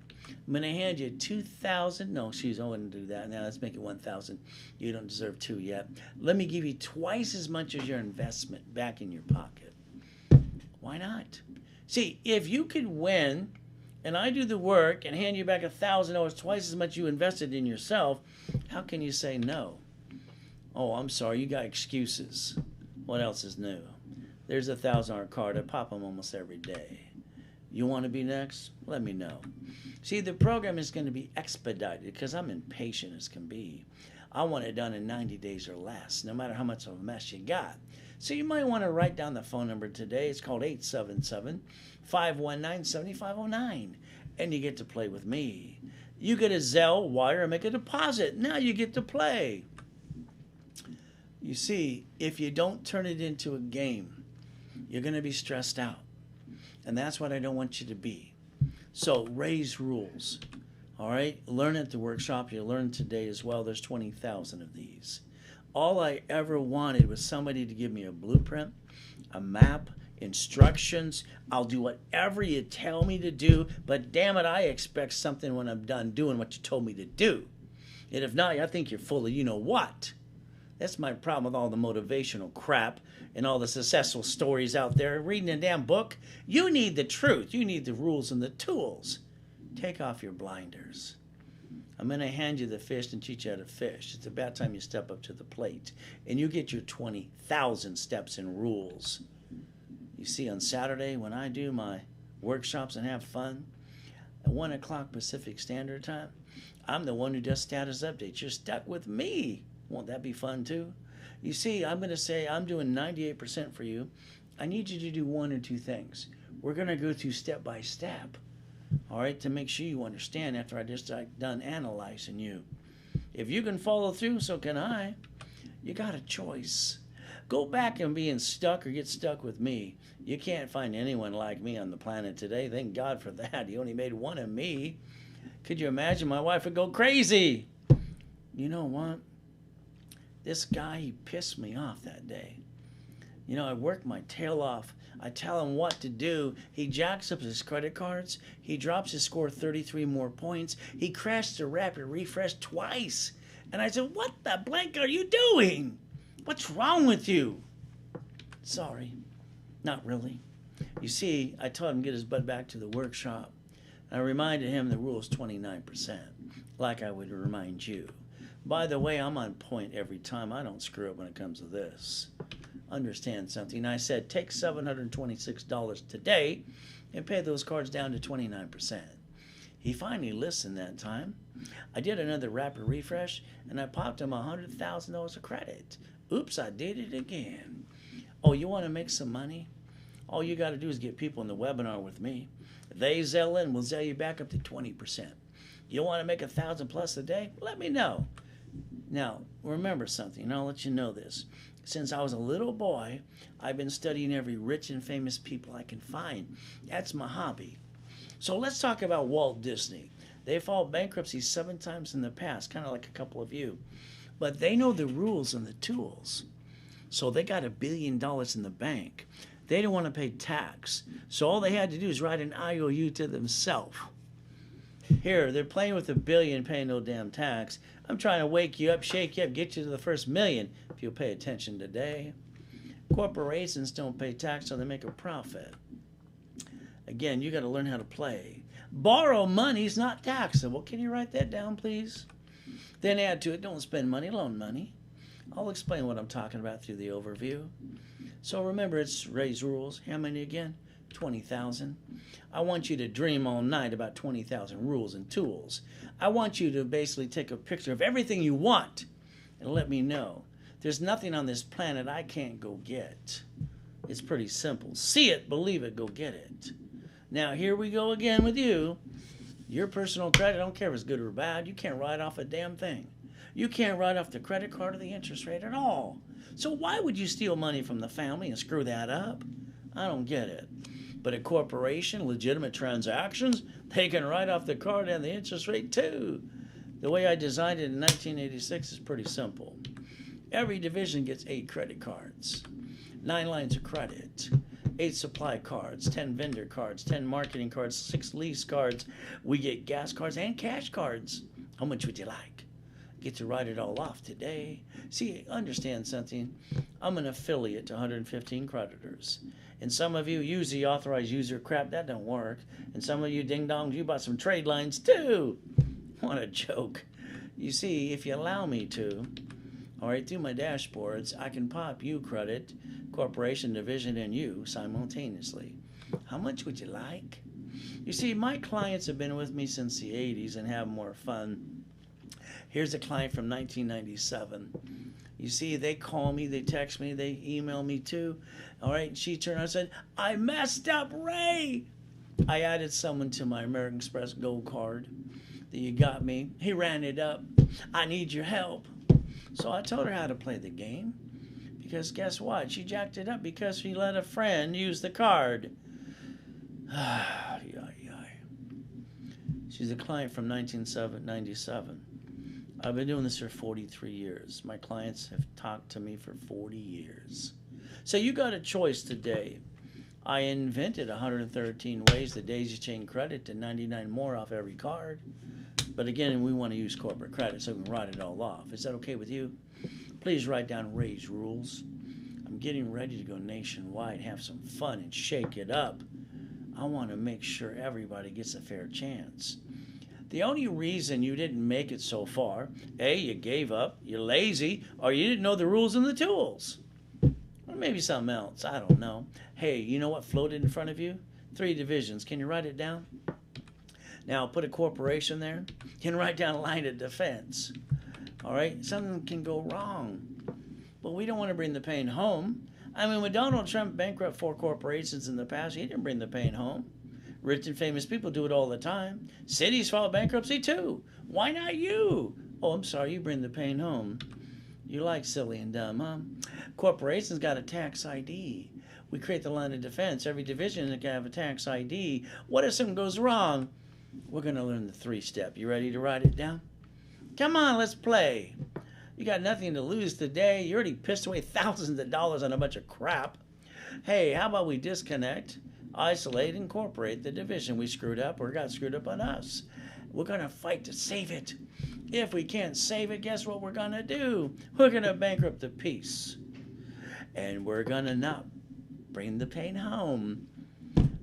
going to hand you 2,000. No, I wouldn't do that. Now let's make it 1,000. You don't deserve 2 yet. Let me give you twice as much as your investment back in your pocket. Why not? See, if you could win, and I do the work and hand you back $1,000, twice as much you invested in yourself, how can you say no? Oh, I'm sorry, you got excuses. What else is new? There's a $1,000 card. I pop them almost every day. You want to be next? Let me know. See, the program is going to be expedited because I'm impatient as can be. I want it done in 90 days or less, no matter how much of a mess you got. So you might want to write down the phone number today. It's called 877-519-7509. And you get to play with me. You get a Zelle, wire, and make a deposit. Now you get to play. You see, if you don't turn it into a game, you're going to be stressed out. And that's what I don't want you to be. So raise rules. All right? Learn at the workshop. You'll learn today as well. There's 20,000 of these. All I ever wanted was somebody to give me a blueprint, a map, instructions. I'll do whatever you tell me to do, but damn it, I expect something when I'm done doing what you told me to do. And if not, I think you're full of you-know-what. That's my problem with all the motivational crap and all the successful stories out there. Reading a damn book, you need the truth. You need the rules and the tools. Take off your blinders. I'm going to hand you the fish and teach you how to fish. It's about time you step up to the plate. And you get your 20,000 steps and rules. You see, on Saturday when I do my workshops and have fun, at 1 o'clock Pacific Standard Time, I'm the one who does status updates. You're stuck with me. Won't that be fun too? You see, I'm going to say I'm doing 98% for you. I need you to do 1 or 2 things. We're going to go through step by step. All right, to make sure you understand after I just done analyzing you. If you can follow through, so can I. You got a choice. Go back and being stuck or get stuck with me. You can't find anyone like me on the planet today. Thank God for that. He only made one of me. Could you imagine? My wife would go crazy. You know what? This guy, he pissed me off that day. You know, I worked my tail off. I tell him what to do. He jacks up his credit cards. He drops his score 33 more points. He crashed the Rapid Refresh twice. And I said, what the blank are you doing? What's wrong with you? Sorry. Not really. You see, I told him to get his butt back to the workshop. I reminded him the rule is 29%, like I would remind you. By the way, I'm on point every time. I don't screw up when it comes to this. Understand something. I said, take $726 today and pay those cards down to 29%. He finally listened that time. I did another Rapid Refresh, and I popped him $100,000 of credit. Oops, I did it again. Oh, you want to make some money? All you got to do is get people in the webinar with me. They Zelle in, we'll Zelle you back up to 20%. You want to make 1,000 plus a day? Let me know. Now, remember something, and I'll let you know this. Since I was a little boy, I've been studying every rich and famous people I can find. That's my hobby. So let's talk about Walt Disney. They filed bankruptcy 7 times in the past, kind of like a couple of you. But they know the rules and the tools. So they got $1 billion in the bank. They didn't want to pay tax. So all they had to do is write an IOU to themselves. Here, they're playing with $1 billion, paying no damn tax. I'm trying to wake you up, shake you up, get you to the first $1 million if you'll pay attention today. Corporations don't pay tax so they make a profit. Again, you got to learn how to play. Borrow money is not taxable. Can you write that down, please? Then add to it, don't spend money, loan money. I'll explain what I'm talking about through the overview. So remember, it's raise rules. How many again? 20,000. I want you to dream all night about 20,000 rules and tools. I want you to basically take a picture of everything you want and let me know. There's nothing on this planet I can't go get. It's pretty simple. See it, believe it, go get it. Now, here we go again with you. Your personal credit, I don't care if it's good or bad, you can't write off a damn thing. You can't write off the credit card or the interest rate at all. So why would you steal money from the family and screw that up? I don't get it. But a corporation, legitimate transactions, they can write off the card and the interest rate too. The way I designed it in 1986 is pretty simple. Every division gets 8 credit cards, 9 lines of credit, 8 supply cards, 10 vendor cards, 10 marketing cards, 6 lease cards. We get gas cards and cash cards. How much would you like? Get to write it all off today. See, understand something. I'm an affiliate to 115 creditors. And some of you use the authorized user crap. That don't work. And some of you ding-dongs, you bought some trade lines too. What a joke. You see, if you allow me to, all right, through my dashboards, I can pop you credit, corporation, division, and you simultaneously. How much would you like? You see, my clients have been with me since the 80s and have more fun. Here's a client from 1997. You see, they call me, they text me, they email me too. All right, she turned around and said, I messed up, Ray. I added someone to my American Express Gold card that you got me. He ran it up. I need your help. So I told her how to play the game. Because guess what? She jacked it up because she let a friend use the card. She's a client from 1997. I've been doing this for 43 years. My clients have talked to me for 40 years. So you got a choice today. I invented 113 ways to daisy chain credit to 99 more off every card. But again, we want to use corporate credit so we can write it all off. Is that okay with you? Please write down Ray's rules. I'm getting ready to go nationwide, have some fun, and shake it up. I want to make sure everybody gets a fair chance. The only reason you didn't make it so far, A, you gave up, you're lazy, or you didn't know the rules and the tools. Or maybe something else, I don't know. Hey, you know what floated in front of you? 3 divisions. Can you write it down? Now, put a corporation there. Can write down a line of defense. All right? Something can go wrong. But we don't want to bring the pain home. I mean, when Donald Trump bankrupted 4 corporations in the past, he didn't bring the pain home. Rich and famous people do it all the time. Cities file bankruptcy too. Why not you? Oh, I'm sorry, you bring the pain home. You like silly and dumb, huh? Corporations got a tax ID. We create the line of defense. Every division can have a tax ID. What if something goes wrong? We're going to learn the 3-step. You ready to write it down? Come on, let's play. You got nothing to lose today. You already pissed away thousands of dollars on a bunch of crap. Hey, how about we disconnect, isolate, incorporate the division we screwed up or got screwed up on us? We're going to fight to save it. If we can't save it, guess what we're going to do? We're going to bankrupt the peace. And we're going to not bring the pain home.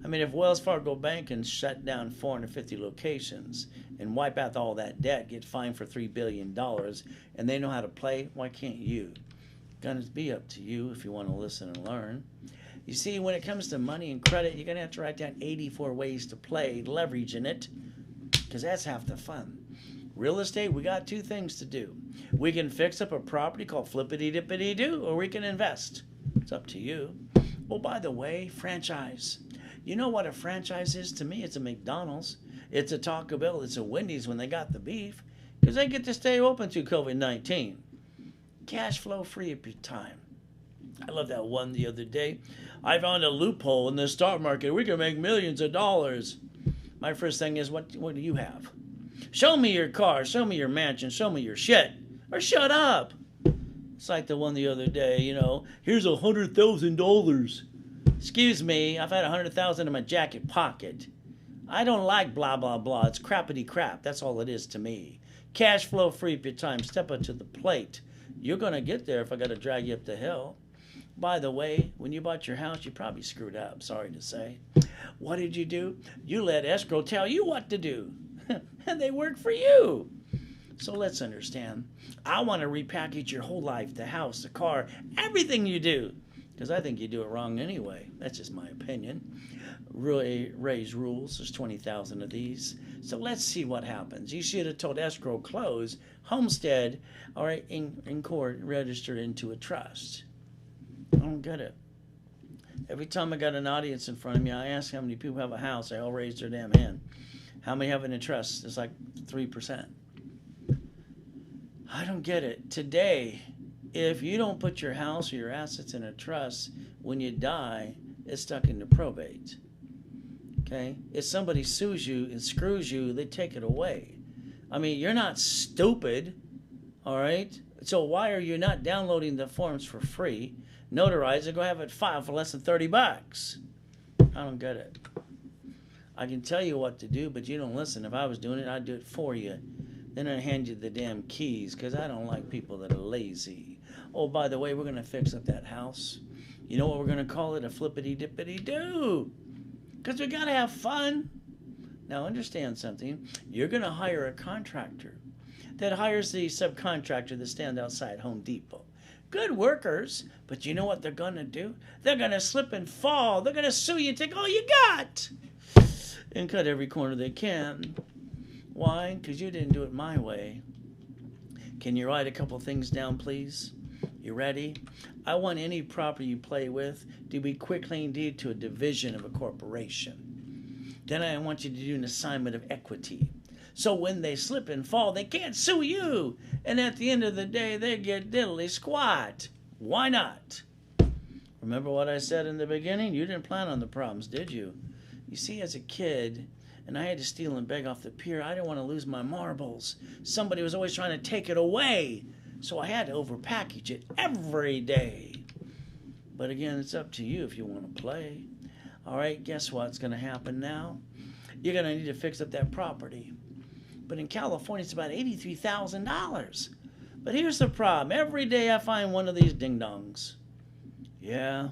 I mean, if Wells Fargo Bank can shut down 450 locations and wipe out all that debt, get fined for $3 billion, and they know how to play, why can't you? Gonna be up to you if you want to listen and learn. You see, when it comes to money and credit, you're going to have to write down 84 ways to play, leveraging it, because that's half the fun. Real estate, we got 2 things to do. We can fix up a property called flippity-dippity-doo, or we can invest. It's up to you. Oh, by the way, franchise. You know what a franchise is to me? It's a McDonald's. It's a Taco Bell. It's a Wendy's when they got the beef, because they get to stay open through COVID-19. Cash flow free at your time. I love that one the other day. I found a loophole in the stock market. We can make millions of dollars. My first thing is, what do you have? Show me your car. Show me your mansion. Show me your shit. Or shut up. It's like the one the other day, you know. Here's $100,000. Excuse me, I've had $100,000 in my jacket pocket. I don't like blah, blah, blah. It's crappity crap. That's all it is to me. Cash flow free up your time. Step up to the plate. You're going to get there if I got to drag you up the hill. By the way, when you bought your house, you probably screwed up, sorry to say. What did you do? You let escrow tell you what to do. And they work for you. So let's understand. I want to repackage your whole life, the house, the car, everything you do. Because I think you do it wrong anyway. That's just my opinion. Ray's rules. There's 20,000 of these. So let's see what happens. You should have told escrow close, homestead, all right, in court, registered into a trust. I don't get it. Every time I got an audience in front of me, I ask how many people have a house. They all raise their damn hand. How many have it in trust? It's like 3%. I don't get it. Today, if you don't put your house or your assets in a trust, when you die, it's stuck into probate. Okay? If somebody sues you and screws you, they take it away. I mean, you're not stupid, all right? So why are you not downloading the forms for free, notarize it, go have it filed for less than $30? I don't get it. I can tell you what to do, but you don't listen. If I was doing it, I'd do it for you. Then I'd hand you the damn keys, because I don't like people that are lazy. Oh, by the way, we're going to fix up that house. You know what we're going to call it? A flippity-dippity-doo. Because we got to have fun. Now, understand something. You're going to hire a contractor that hires the subcontractor that stand outside Home Depot. Good workers, but you know what they're going to do? They're going to slip and fall. They're going to sue you and take all you got and cut every corner they can. Why? Because you didn't do it my way. Can you write a couple things down, please? You ready? I want any property you play with to be quitclaim deed to a division of a corporation. Then I want you to do an assignment of equity. So when they slip and fall, they can't sue you. And at the end of the day, they get diddly squat. Why not? Remember what I said in the beginning? You didn't plan on the problems, did you? You see, as a kid, and I had to steal and beg off the pier, I didn't want to lose my marbles. Somebody was always trying to take it away. So I had to overpackage it every day. But again, it's up to you if you want to play. All right, guess what's going to happen now? You're going to need to fix up that property. But in California, it's about $83,000. But here's the problem. Every day I find one of these ding-dongs. Yeah.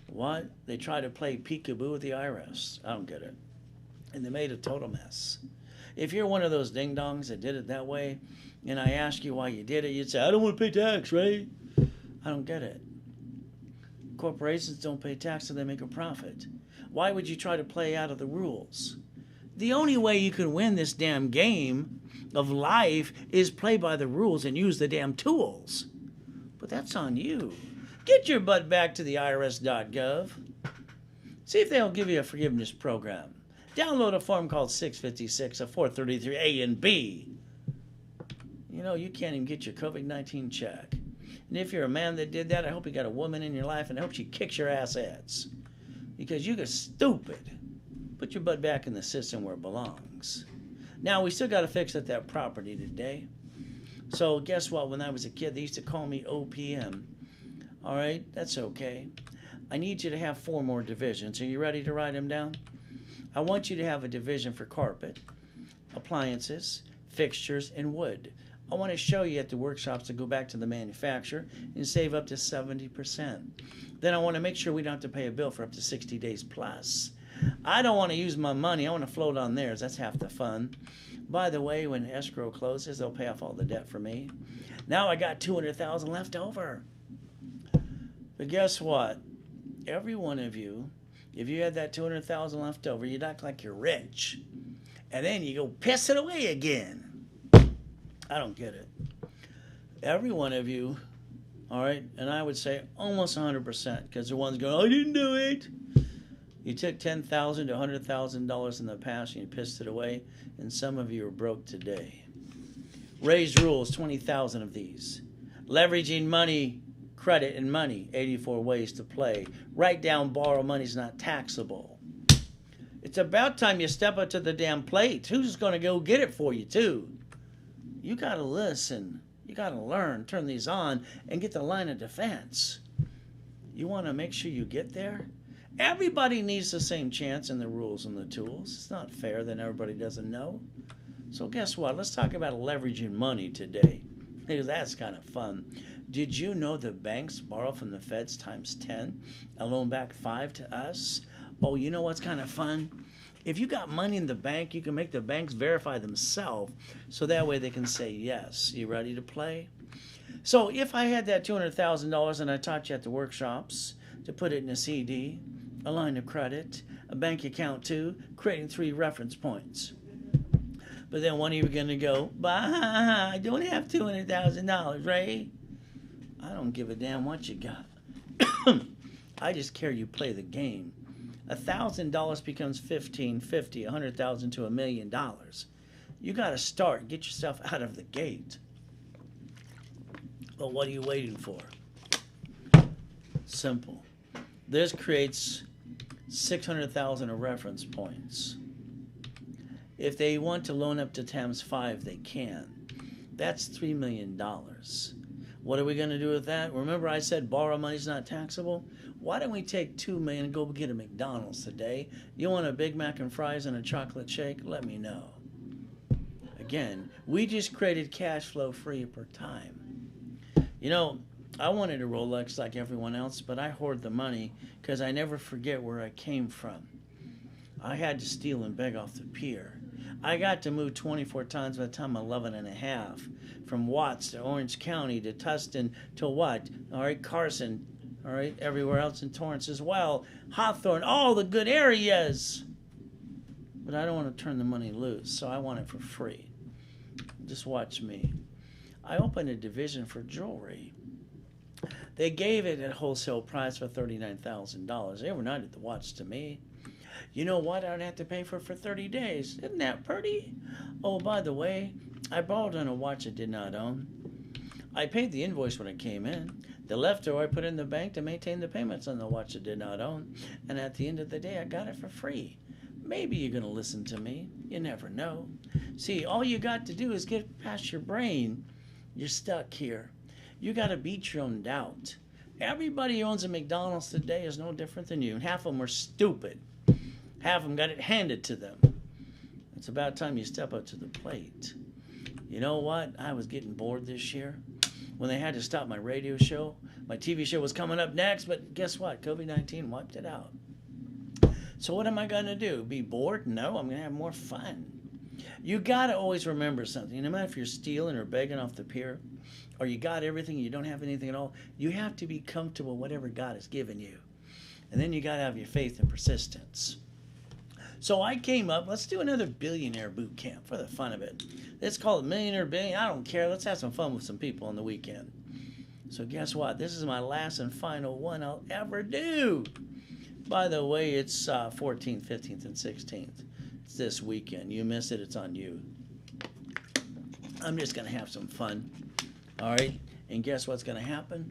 What? They try to play peekaboo with the IRS. I don't get it. And they made a total mess. If you're one of those ding-dongs that did it that way, and I ask you why you did it, you'd say, I don't want to pay tax, right? I don't get it. Corporations don't pay tax so they make a profit. Why would you try to play out of the rules? The only way you can win this damn game of life is play by the rules and use the damn tools. But that's on you. Get your butt back to the irs.gov. See if they'll give you a forgiveness program. Download a form called 656 of 433 A and B. You know, you can't even get your COVID-19 check. And if you're a man that did that, I hope you got a woman in your life, and I hope she kicks your assets. Because you get stupid. Put your butt back in the system where it belongs. Now, we still got to fix up that property today. So guess what? When I was a kid, they used to call me OPM. All right? That's okay. I need you to have 4 more divisions. Are you ready to write them down? I want you to have a division for carpet, appliances, fixtures, and wood. I want to show you at the workshops to go back to the manufacturer and save up to 70%. Then I want to make sure we don't have to pay a bill for up to 60 days plus. I don't want to use my money. I want to float on theirs. That's half the fun. By the way, when escrow closes, they'll pay off all the debt for me. Now I got $200,000 left over. But guess what? Every one of you, if you had that $200,000 left over, you'd act like you're rich. And then you go piss it away again. I don't get it. Every one of you, all right, and I would say almost 100%, because the ones going, I didn't do it. You took $10,000 to $100,000 in the past and you pissed it away, and some of you are broke today. Raised rules, 20,000 of these. Leveraging money, credit, and money, 84 ways to play. Write down borrow money is not taxable. It's about time you step up to the damn plate. Who's going to go get it for you, too? You got to listen. You got to learn. Turn these on and get the line of defense. You want to make sure you get there? Everybody needs the same chance in the rules and the tools. It's not fair that everybody doesn't know. So guess what? Let's talk about leveraging money today, because that's kind of fun. Did you know the banks borrow from the feds times 10 and loan back 5 to us? Oh, you know what's kind of fun? If you got money in the bank, you can make the banks verify themselves, so that way they can say yes. You ready to play? So if I had that $200,000 and I taught you at the workshops to put it in a CD, a line of credit, a bank account too, creating 3 reference points. But then when are you going to go, bah, I don't have $200,000, Ray? I don't give a damn what you got. I just care you play the game. $1,000 becomes $15, $50, $100,000 to $1 million. You got to start. Get yourself out of the gate. But what are you waiting for? Simple. This creates 600,000 of reference points. If they want to loan up to times 5, they can. That's $3 million. What are we going to do with that? Remember I said borrow money's not taxable? Why don't we take $2 million and go get a McDonald's today? You want a Big Mac and fries and a chocolate shake? Let me know. Again, we just created cash flow free per time. You know, I wanted a Rolex like everyone else, but I hoard the money because I never forget where I came from. I had to steal and beg off the pier. I got to move 24 times by the time I'm 11 and a half. From Watts to Orange County to Tustin to what? All right, Carson. All right, everywhere else in Torrance as well. Hawthorne, all the good areas. But I don't want to turn the money loose, so I want it for free. Just watch me. I opened a division for jewelry. They gave it at wholesale price for $39,000. They overnighted the watch to me. You know what? I don't have to pay for it for 30 days. Isn't that pretty? Oh, by the way, I borrowed on a watch I did not own. I paid the invoice when it came in. The leftover I put in the bank to maintain the payments on the watch I did not own. And at the end of the day, I got it for free. Maybe you're going to listen to me. You never know. See, all you got to do is get past your brain. You're stuck here. You got to beat your own doubt. Everybody who owns a McDonald's today is no different than you. And half of them are stupid. Half of them got it handed to them. It's about time you step up to the plate. You know what? I was getting bored this year when they had to stop my radio show. My TV show was coming up next, but guess what? COVID-19 wiped it out. So what am I going to do? Be bored? No, I'm going to have more fun. You got to always remember something. No matter if you're stealing or begging off the pier, or you got everything, you don't have anything at all, you have to be comfortable with whatever God has given you. And then you got to have your faith and persistence. So I came up, let's do another billionaire boot camp for the fun of it. Let's call it Millionaire Billion. I don't care. Let's have some fun with some people on the weekend. So guess what? This is my last and final one I'll ever do. By the way, it's 14th, 15th, and 16th. It's this weekend. You miss it, it's on you. I'm just going to have some fun. All right? And guess what's going to happen?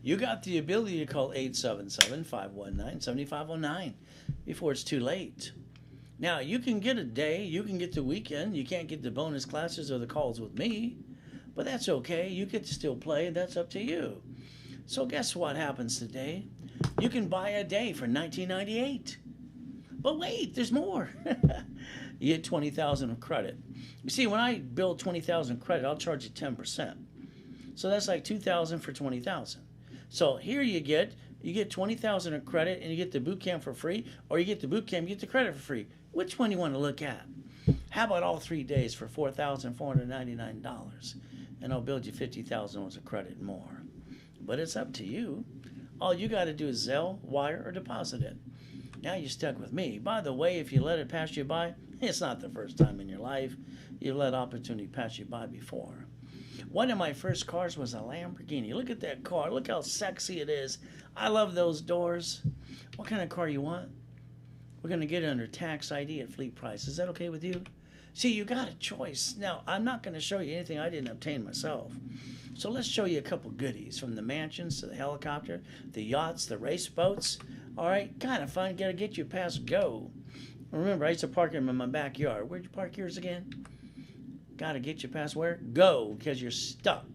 You got the ability to call 877-519-7509 before it's too late. Now, you can get a day, you can get the weekend, you can't get the bonus classes or the calls with me, but that's okay. You get to still play, that's up to you. So guess what happens today? You can buy a day for $19.98. But wait, there's more. You get $20,000 of credit. You see, when I build $20,000 credit, I'll charge you 10%. So that's like $2,000 for $20,000. So here you get $20,000 of credit and you get the boot camp for free, or you get the boot camp, you get the credit for free. Which one do you want to look at? How about all 3 days for $4,499? And I'll build you $50,000 worth of credit more. But it's up to you. All you got to do is Zelle, wire, or deposit it. Now you're stuck with me. By the way, if you let it pass you by, it's not the first time in your life. You've let opportunity pass you by before. One of my first cars was a Lamborghini. Look at that car. Look how sexy it is. I love those doors. What kind of car you want? We're going to get it under tax ID at fleet price. Is that okay with you? See, you got a choice. Now, I'm not going to show you anything I didn't obtain myself. So let's show you a couple goodies, from the mansions to the helicopter, the yachts, the race boats. All right, kind of fun. Got to get you past go. Remember, I used to park them in my backyard. Where'd you park yours again? Got to get you past where? Go, because you're stuck.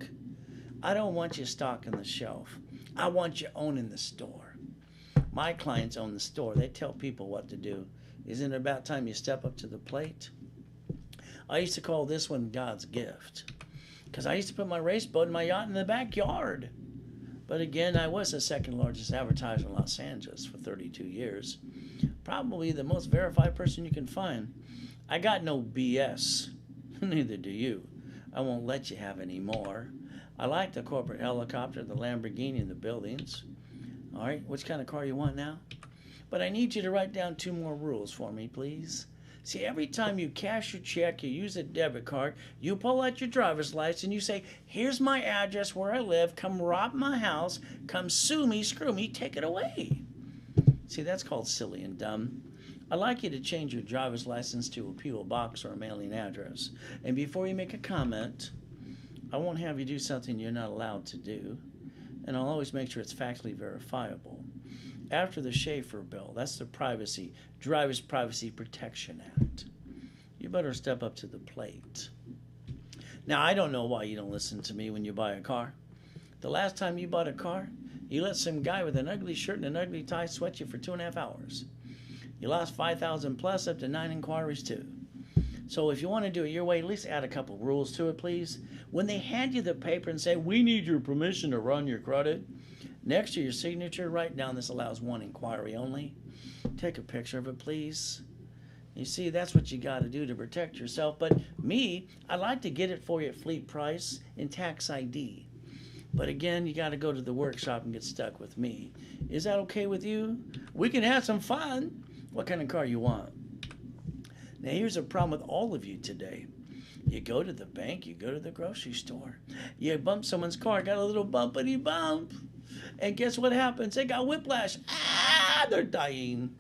I don't want you stocking the shelf. I want you owning the store. My clients own the store. They tell people what to do. Isn't it about time you step up to the plate? I used to call this one God's gift, because I used to put my race boat and my yacht in the backyard. But again, I was the second largest advertiser in Los Angeles for 32 years. Probably the most verified person you can find. I got no BS. Neither do you. I won't let you have any more. I like the corporate helicopter, the Lamborghini, and the buildings. All right, which kind of car you want now? But I need you to write down 2 more rules for me, please. See, every time you cash your check, you use a debit card, you pull out your driver's license and you say, here's my address where I live, come rob my house, come sue me, screw me, take it away. See, that's called silly and dumb. I'd like you to change your driver's license to a P.O. box or a mailing address. And before you make a comment, I won't have you do something you're not allowed to do. And I'll always make sure it's factually verifiable. After the Schaefer bill, that's the Driver's Privacy Protection Act. You better step up to the plate. Now, I don't know why you don't listen to me when you buy a car. The last time you bought a car, you let some guy with an ugly shirt and an ugly tie sweat you for 2.5 hours. You lost 5,000 plus, up to 9 inquiries too. So if you want to do it your way, at least add a couple rules to it, please. When they hand you the paper and say, we need your permission to run your credit, next to your signature, write down this allows 1 inquiry only. Take a picture of it, please. You see, that's what you got to do to protect yourself. But me, I'd like to get it for you at fleet price and tax ID. But again, you got to go to the workshop and get stuck with me. Is that okay with you? We can have some fun. What kind of car you want? Now, here's a problem with all of you today. You go to the bank, you go to the grocery store. You bump someone's car, got a little bumpity bump. And guess what happens? They got whiplash. Ah, they're dying.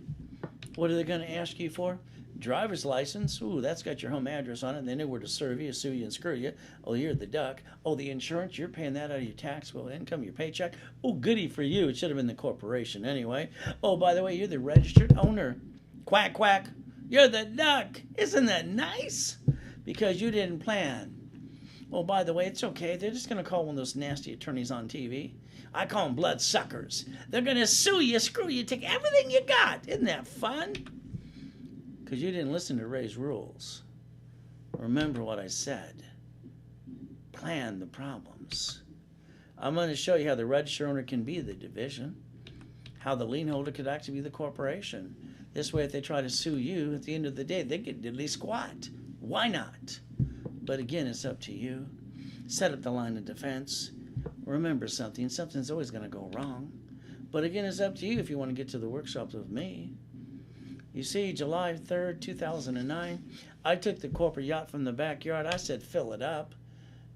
What are they going to ask you for? Driver's license. Ooh, that's got your home address on it. And they know where to serve you, sue you, and screw you. Oh, you're the duck. Oh, the insurance, you're paying that out of your taxable income, your paycheck. Oh, goody for you. It should have been the corporation anyway. Oh, by the way, you're the registered owner. Quack, quack. You're the duck. Isn't that nice? Because you didn't plan. Oh, by the way, it's okay. They're just going to call one of those nasty attorneys on TV. I call them blood suckers. They're going to sue you, screw you, take everything you got. Isn't that fun? Because you didn't listen to Ray's rules. Remember what I said. Plan the problems. I'm going to show you how the registered owner can be the division. How the lien holder could actually be the corporation. This way, if they try to sue you, at the end of the day, they get diddly squat. Why not? But again, it's up to you. Set up the line of defense. Remember something. Something's always going to go wrong. But again, it's up to you if you want to get to the workshops with me. You see, July 3rd, 2009, I took the corporate yacht from the backyard. I said, fill it up.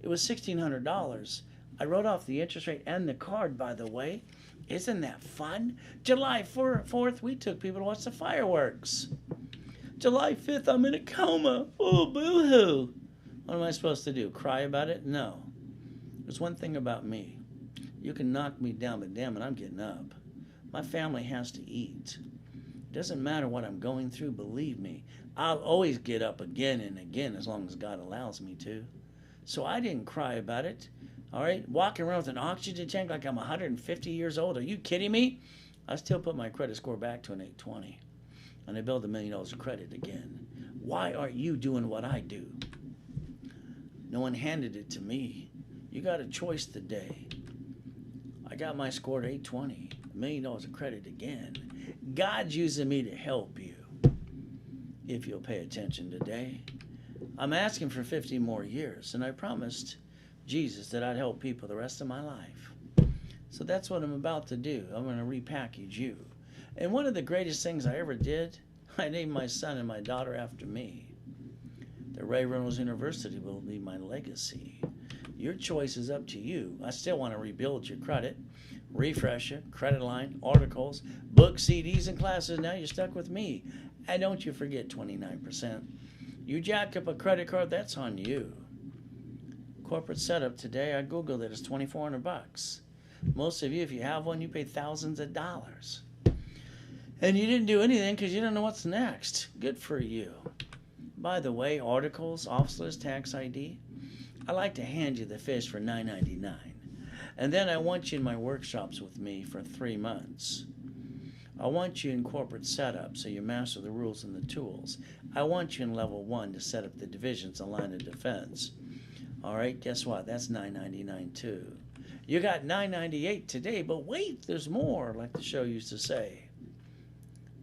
It was $1,600. I wrote off the interest rate and the card, by the way. Isn't that fun? July 4th, we took people to watch the fireworks. July 5th, I'm in a coma. Oh, boo-hoo. What am I supposed to do? Cry about it? No. There's one thing about me. You can knock me down, but damn it, I'm getting up. My family has to eat. It doesn't matter what I'm going through, believe me. I'll always get up again and again as long as God allows me to. So I didn't cry about it. All right? Walking around with an oxygen tank like I'm 150 years old. Are you kidding me? I still put my credit score back to an 820. And I built $1 million of credit again. Why aren't you doing what I do? No one handed it to me. You got a choice today. I got my score to 820. $1 million of credit again. God's using me to help you. If you'll pay attention today. I'm asking for 50 more years. And I promised Jesus that I'd help people the rest of my life. So that's what I'm about to do. I'm going to repackage you. And one of the greatest things I ever did, I named my son and my daughter after me. The Reynolds University will be my legacy. Your choice is up to you. I still want to rebuild your credit, refresh it, credit line, articles, books, CDs, and classes. Now you're stuck with me. And don't you forget 29%. You jack up a credit card, that's on you. Corporate setup today, I Googled it, it's $2,400. Most of you, if you have one, you pay thousands of dollars. And you didn't do anything because you don't know what's next. Good for you. By the way, articles, office list, tax ID, I like to hand you the fish for $9.99. And then I want you in my workshops with me for 3 months. I want you in corporate setup so you master the rules and the tools. I want you in level 1 to set up the divisions and line of defense. All right, guess what? That's $9.99 too. You got $9.98 today, but wait, there's more, like the show used to say.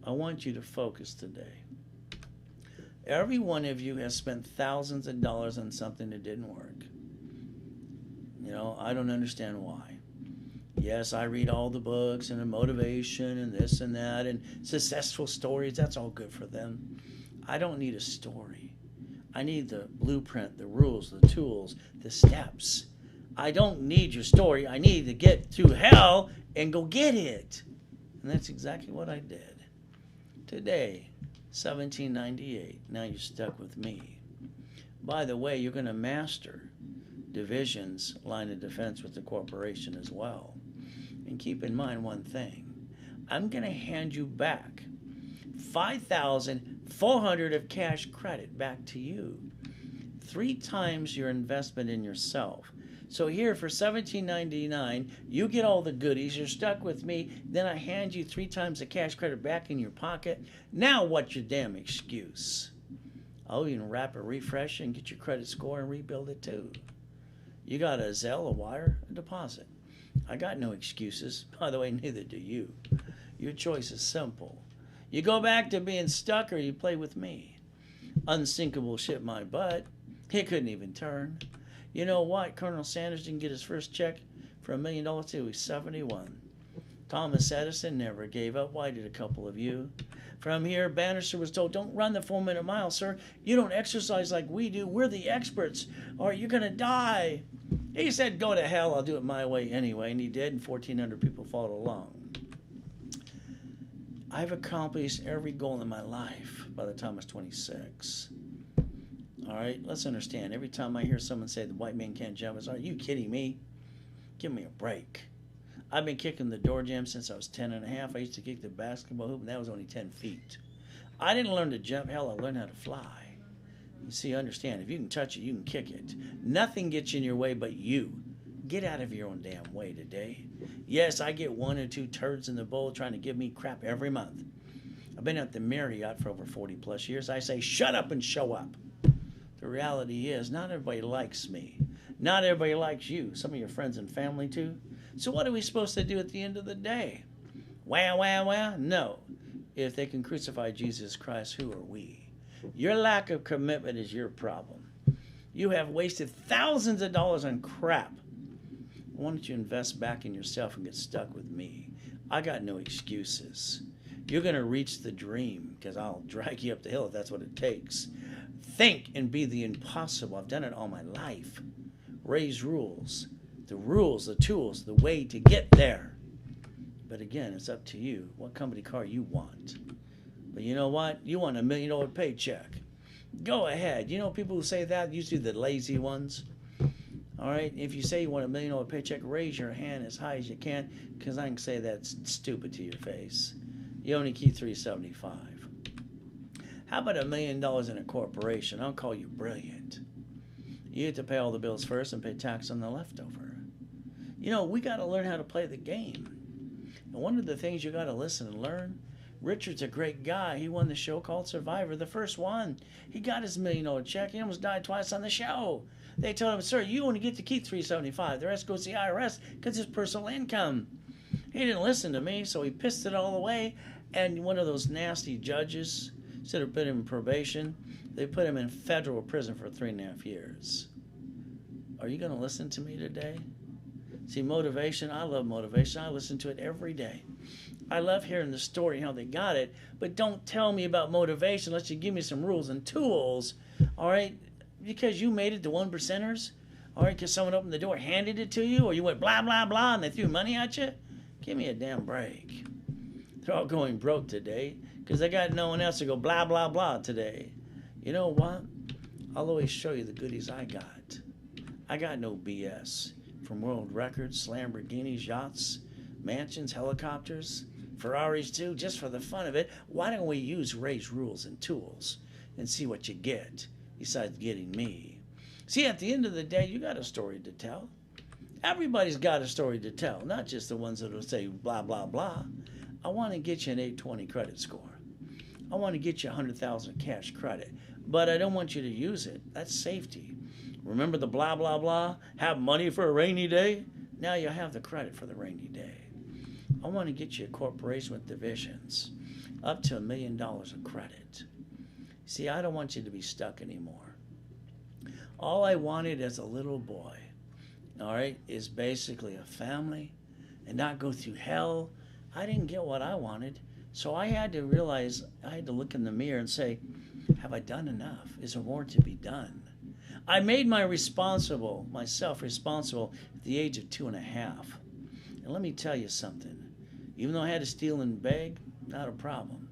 I want you to focus today. Every one of you has spent thousands of dollars on something that didn't work. You know, I don't understand why. Yes, I read all the books and the motivation and this and that and successful stories. That's all good for them. I don't need a story. I need the blueprint, the rules, the tools, the steps. I don't need your story. I need to get through hell and go get it. And that's exactly what I did. Today, 1798. Now you're stuck with me. By the way, you're going to master division's line of defense with the corporation as well. And keep in mind one thing. I'm going to hand you back $5,400 of cash credit back to you. 3 times your investment in yourself. So here for $17.99, you get all the goodies. You're stuck with me. Then I hand you 3 times the cash credit back in your pocket. Now what's your damn excuse? Oh, you can wrap a refresh and get your credit score and rebuild it too. You got a Zelle, a wire, a deposit. I got no excuses. By the way, neither do you. Your choice is simple. You go back to being stuck or you play with me. Unsinkable ship my butt. He couldn't even turn. You know what? Colonel Sanders didn't get his first check for $1 million till he was 71. Thomas Edison never gave up. Why did a couple of you? From here, Bannister was told, don't run the 4-minute mile, sir. You don't exercise like we do. We're the experts, or you're going to die. He said, go to hell. I'll do it my way anyway. And he did, and 1,400 people followed along. I've accomplished every goal in my life by the time I was 26. All right, let's understand. Every time I hear someone say the white man can't jump, it's, are you kidding me? Give me a break. I've been kicking the door jam since I was 10 and a half. I used to kick the basketball hoop, and that was only 10 feet. I didn't learn to jump. Hell, I learned how to fly. You see, understand, if you can touch it, you can kick it. Nothing gets in your way but you. Get out of your own damn way today. Yes, I get 1 or 2 turds in the bowl trying to give me crap every month. I've been at the Marriott for over 40 plus years. I say, shut up and show up. The reality is, not everybody likes me. Not everybody likes you. Some of your friends and family too. So what are we supposed to do at the end of the day? Wah, wah, wah? No. If they can crucify Jesus Christ, who are we? Your lack of commitment is your problem. You have wasted thousands of dollars on crap. Why don't you invest back in yourself and get stuck with me? I got no excuses. You're going to reach the dream because I'll drag you up the hill if that's what it takes. Think and be the impossible. I've done it all my life. Raise rules. The rules, the tools, the way to get there. But again, it's up to you what company car you want. But you know what? You want $1 million paycheck. Go ahead. You know people who say that, usually the lazy ones. All right? If you say you want $1 million paycheck, raise your hand as high as you can because I can say that's stupid to your face. You only keep $375. How about $1 million in a corporation? I'll call you brilliant. You have to pay all the bills first and pay tax on the leftover. You know, we got to learn how to play the game. And one of the things you got to listen and learn, Richard's a great guy. He won the show called Survivor, the first one. He got his $1 million check. He almost died twice on the show. They told him, sir, you only get to keep $375. The rest goes to the IRS because it's personal income. He didn't listen to me, so he pissed it all away. And one of those nasty judges, instead of putting him in probation, they put him in federal prison for 3.5 years. Are you going to listen to me today? See, motivation, I love motivation. I listen to it every day. I love hearing the story, how they got it, but don't tell me about motivation unless you give me some rules and tools, all right? Because you made it to 1%ers, all right, because someone opened the door, handed it to you, or you went blah, blah, blah, and they threw money at you? Give me a damn break. They're all going broke today because they got no one else to go blah, blah, blah today. You know what? I'll always show you the goodies I got. I got no BS. From world records, Lamborghinis, yachts, mansions, helicopters, Ferraris too, just for the fun of it. Why don't we use Ray's rules and tools and see what you get besides getting me? See, at the end of the day, you got a story to tell. Everybody's got a story to tell, not just the ones that will say blah, blah, blah. I want to get you an 820 credit score. I want to get you 100,000 cash credit, but I don't want you to use it. That's safety. Remember the blah, blah, blah? Have money for a rainy day? Now you have the credit for the rainy day. I want to get you a corporation with divisions, up to $1 million of credit. See, I don't want you to be stuck anymore. All I wanted as a little boy, all right, is basically a family and not go through hell. I didn't get what I wanted. So I had to realize, I had to look in the mirror and say, have I done enough? Is there more to be done? I made myself responsible at the age of 2.5. And let me tell you something. Even though I had to steal and beg, not a problem.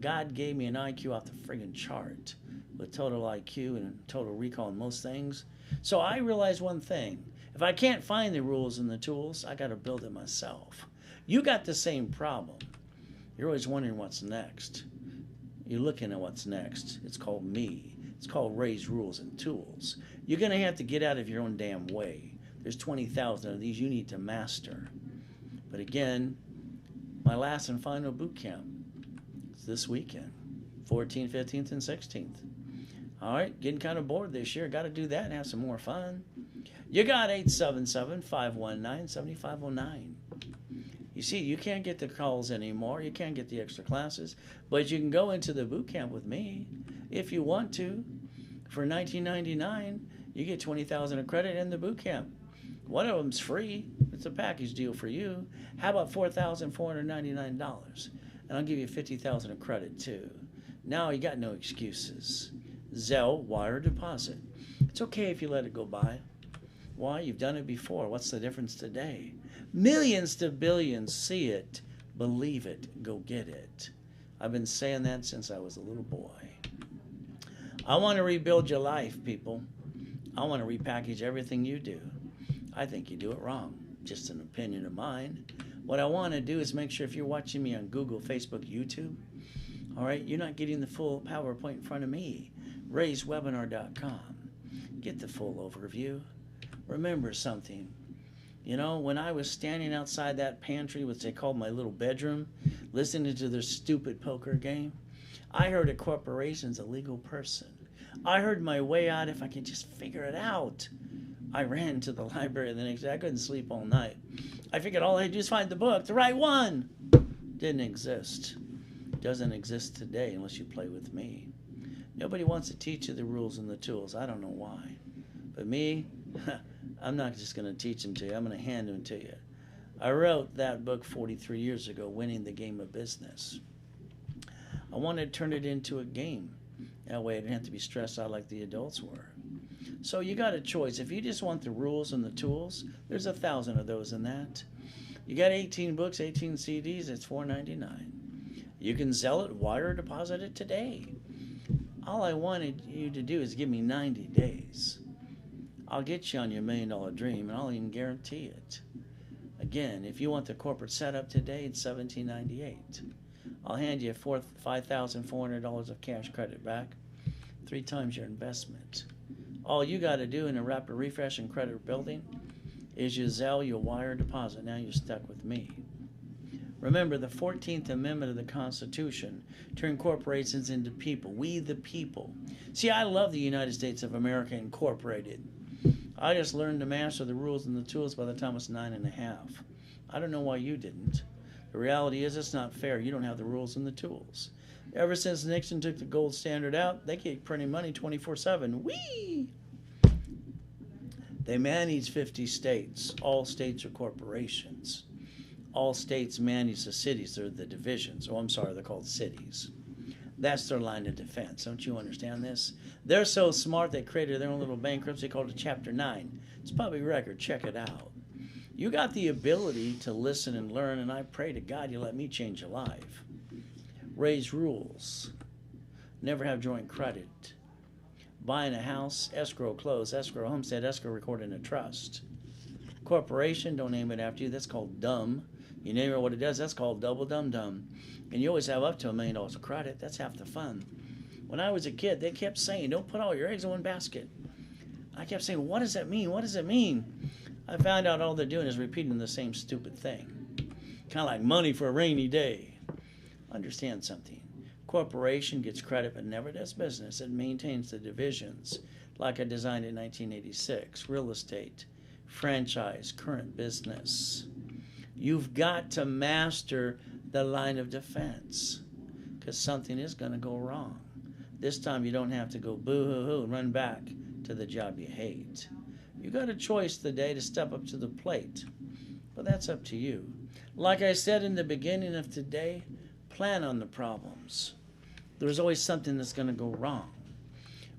God gave me an IQ off the friggin' chart with total IQ and total recall in most things. So I realized one thing. If I can't find the rules and the tools, I got to build it myself. You got the same problem. You're always wondering what's next. You're looking at what's next. It's called me. It's called Ray's Rules and Tools. You're going to have to get out of your own damn way. There's 20,000 of these you need to master. But again, my last and final boot camp is this weekend, 14th, 15th, and 16th. All right, getting kind of bored this year. Got to do that and have some more fun. You got 877-519-7509. You see, you can't get the calls anymore. You can't get the extra classes. But you can go into the boot camp with me if you want to. For $19.99, you get 20,000 of credit in the boot camp. One of them's free. It's a package deal for you. How about $4,499? And I'll give you 50,000 of credit too. Now you got no excuses. Zelle, wire, deposit. It's okay if you let it go by. Why? You've done it before. What's the difference today? Millions to billions. See it, believe it, go get it. I've been saying that since I was a little boy. I want to rebuild your life, people. I want to repackage everything you do. I think you do it wrong. Just an opinion of mine. What I want to do is make sure if you're watching me on Google, Facebook, YouTube, all right, you're not getting the full PowerPoint in front of me. RaysWebinar.com. Get the full overview. Remember something. You know, when I was standing outside that pantry, which they called my little bedroom, listening to their stupid poker game, I heard a corporation's a legal person. I heard my way out if I could just figure it out. I ran to the library the next day. I couldn't sleep all night. I figured all I had to do is find the book, the right one. Didn't exist. Doesn't exist today unless you play with me. Nobody wants to teach you the rules and the tools. I don't know why. But me, I'm not just going to teach them to you. I'm going to hand them to you. I wrote that book 43 years ago, Winning the Game of Business. I wanted to turn it into a game. That way I didn't have to be stressed out like the adults were. So you got a choice. If you just want the rules and the tools, there's 1,000 of those in that. You got 18 books, 18 CDs, it's $4.99. You can sell it, wire, deposit it today. All I wanted you to do is give me 90 days. I'll get you on your $1 million dream, and I'll even guarantee it. Again, if you want the corporate setup today, it's $17.98. I'll hand you $5,400 of cash credit back, 3 times your investment. All you got to do in a rapid refresh and credit building is you Zelle, your wire, deposit. Now you're stuck with me. Remember, the 14th Amendment of the Constitution turned corporations into people. We the people. See, I love the United States of America Incorporated. I just learned to master the rules and the tools by the time I was 9.5. I don't know why you didn't. The reality is it's not fair. You don't have the rules and the tools. Ever since Nixon took the gold standard out, they keep printing money 24/7. Whee! They manage 50 states. All states are corporations. All states manage the cities. They're the divisions. Oh, I'm sorry, they're called cities. That's their line of defense. Don't you understand this? They're so smart they created their own little bankruptcy called a Chapter 9. It's a public record. Check it out. You got the ability to listen and learn, and I pray to God you let me change your life. Raise rules. Never have joint credit. Buying a house, escrow close, escrow homestead, escrow record in a trust. Corporation, don't name it after you. That's called dumb. You name it what it does, that's called double dum-dum. And you always have up to $1 million of credit. That's half the fun. When I was a kid, they kept saying, don't put all your eggs in one basket. I kept saying, what does that mean? What does it mean? I found out all they're doing is repeating the same stupid thing. Kind of like money for a rainy day. Understand something. Corporation gets credit but never does business. It maintains the divisions like I designed in 1986. Real estate, franchise, current business. You've got to master the line of defense because something is going to go wrong. This time you don't have to go boo-hoo-hoo and run back to the job you hate. You got a choice today to step up to the plate, but that's up to you. Like I said in the beginning of today, plan on the problems. There's always something that's going to go wrong.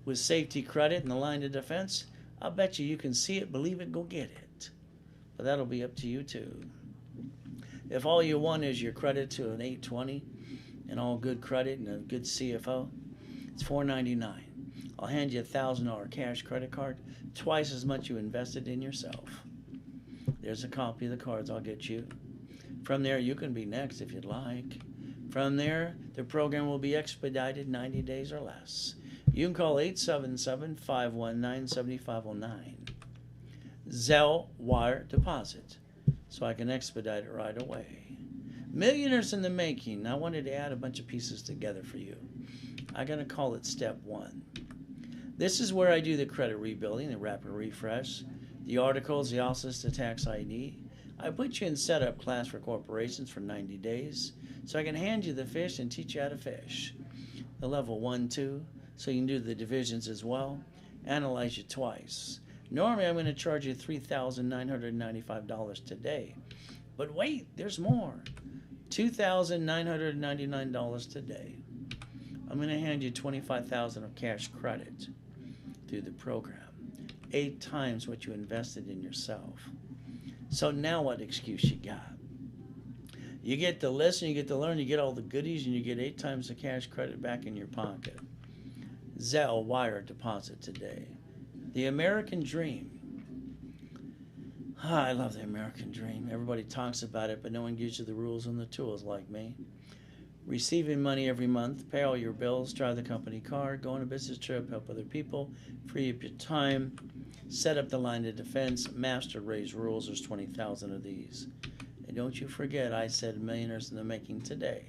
With safety credit and the line of defense, I'll bet you can see it, believe it, go get it. But that'll be up to you too. If all you want is your credit to an 820 and all good credit and a good CFO, it's $499. I'll hand you a $1,000 cash credit card, twice as much you invested in yourself. There's a copy of the cards I'll get you. From there, you can be next if you'd like. From there, the program will be expedited 90 days or less. You can call 877-519-7509. Zelle wire deposit, so I can expedite it right away. Millionaires in the making. I wanted to add a bunch of pieces together for you. I'm going to call it step 1. This is where I do the credit rebuilding, the rapid refresh, the articles, the office, the tax ID. I put you in setup class for corporations for 90 days, so I can hand you the fish and teach you how to fish. The level 1, 2, so you can do the divisions as well. Analyze you twice. Normally I'm going to charge you $3,995 today. But wait, there's more. $2,999 today. I'm going to hand you $25,000 of cash credit through the program. 8 times what you invested in yourself. So now what excuse you got? You get to listen, you get to learn, you get all the goodies, and you get 8 times the cash credit back in your pocket. Zelle wire deposit today. The American dream. I love the American dream. Everybody talks about it, but no one gives you the rules and the tools like me. Receiving money every month, pay all your bills, drive the company car, go on a business trip, help other people, free up your time, set up the line of defense, master raise rules. There's 20,000 of these. And don't you forget, I said millionaires in the making today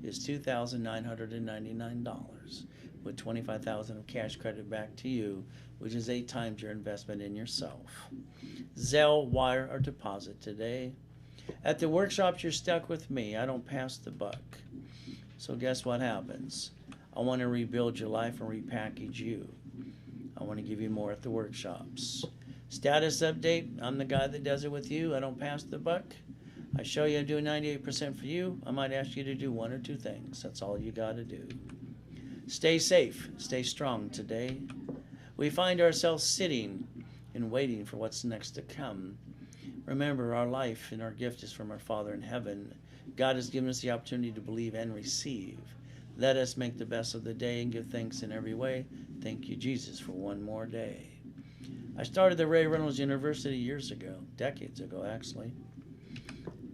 is $2,999 with $25,000 of cash credit back to you, which is 8 times your investment in yourself. Zelle, wire, or deposit today. At the workshops, you're stuck with me. I don't pass the buck. So guess what happens? I want to rebuild your life and repackage you. I want to give you more at the workshops. Status update. I'm the guy that does it with you. I don't pass the buck. I show you I do 98% for you. I might ask you to do 1 or 2 things. That's all you got to do. Stay safe. Stay strong today. We find ourselves sitting and waiting for what's next to come. Remember, our life and our gift is from our Father in heaven. God has given us the opportunity to believe and receive. Let us make the best of the day and give thanks in every way. Thank you, Jesus, for one more day. I started the Reynolds University years ago, decades ago, actually.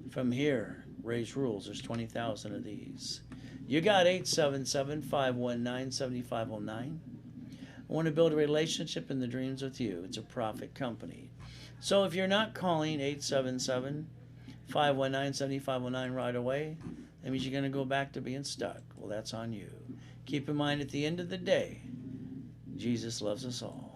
From here, raise rules. There's 20,000 of these. You got 877-519-7509. I want to build a relationship in the dreams with you. It's a profit company. So if you're not calling 877-519-7509 right away, that means you're going to go back to being stuck. Well, that's on you. Keep in mind, at the end of the day, Jesus loves us all.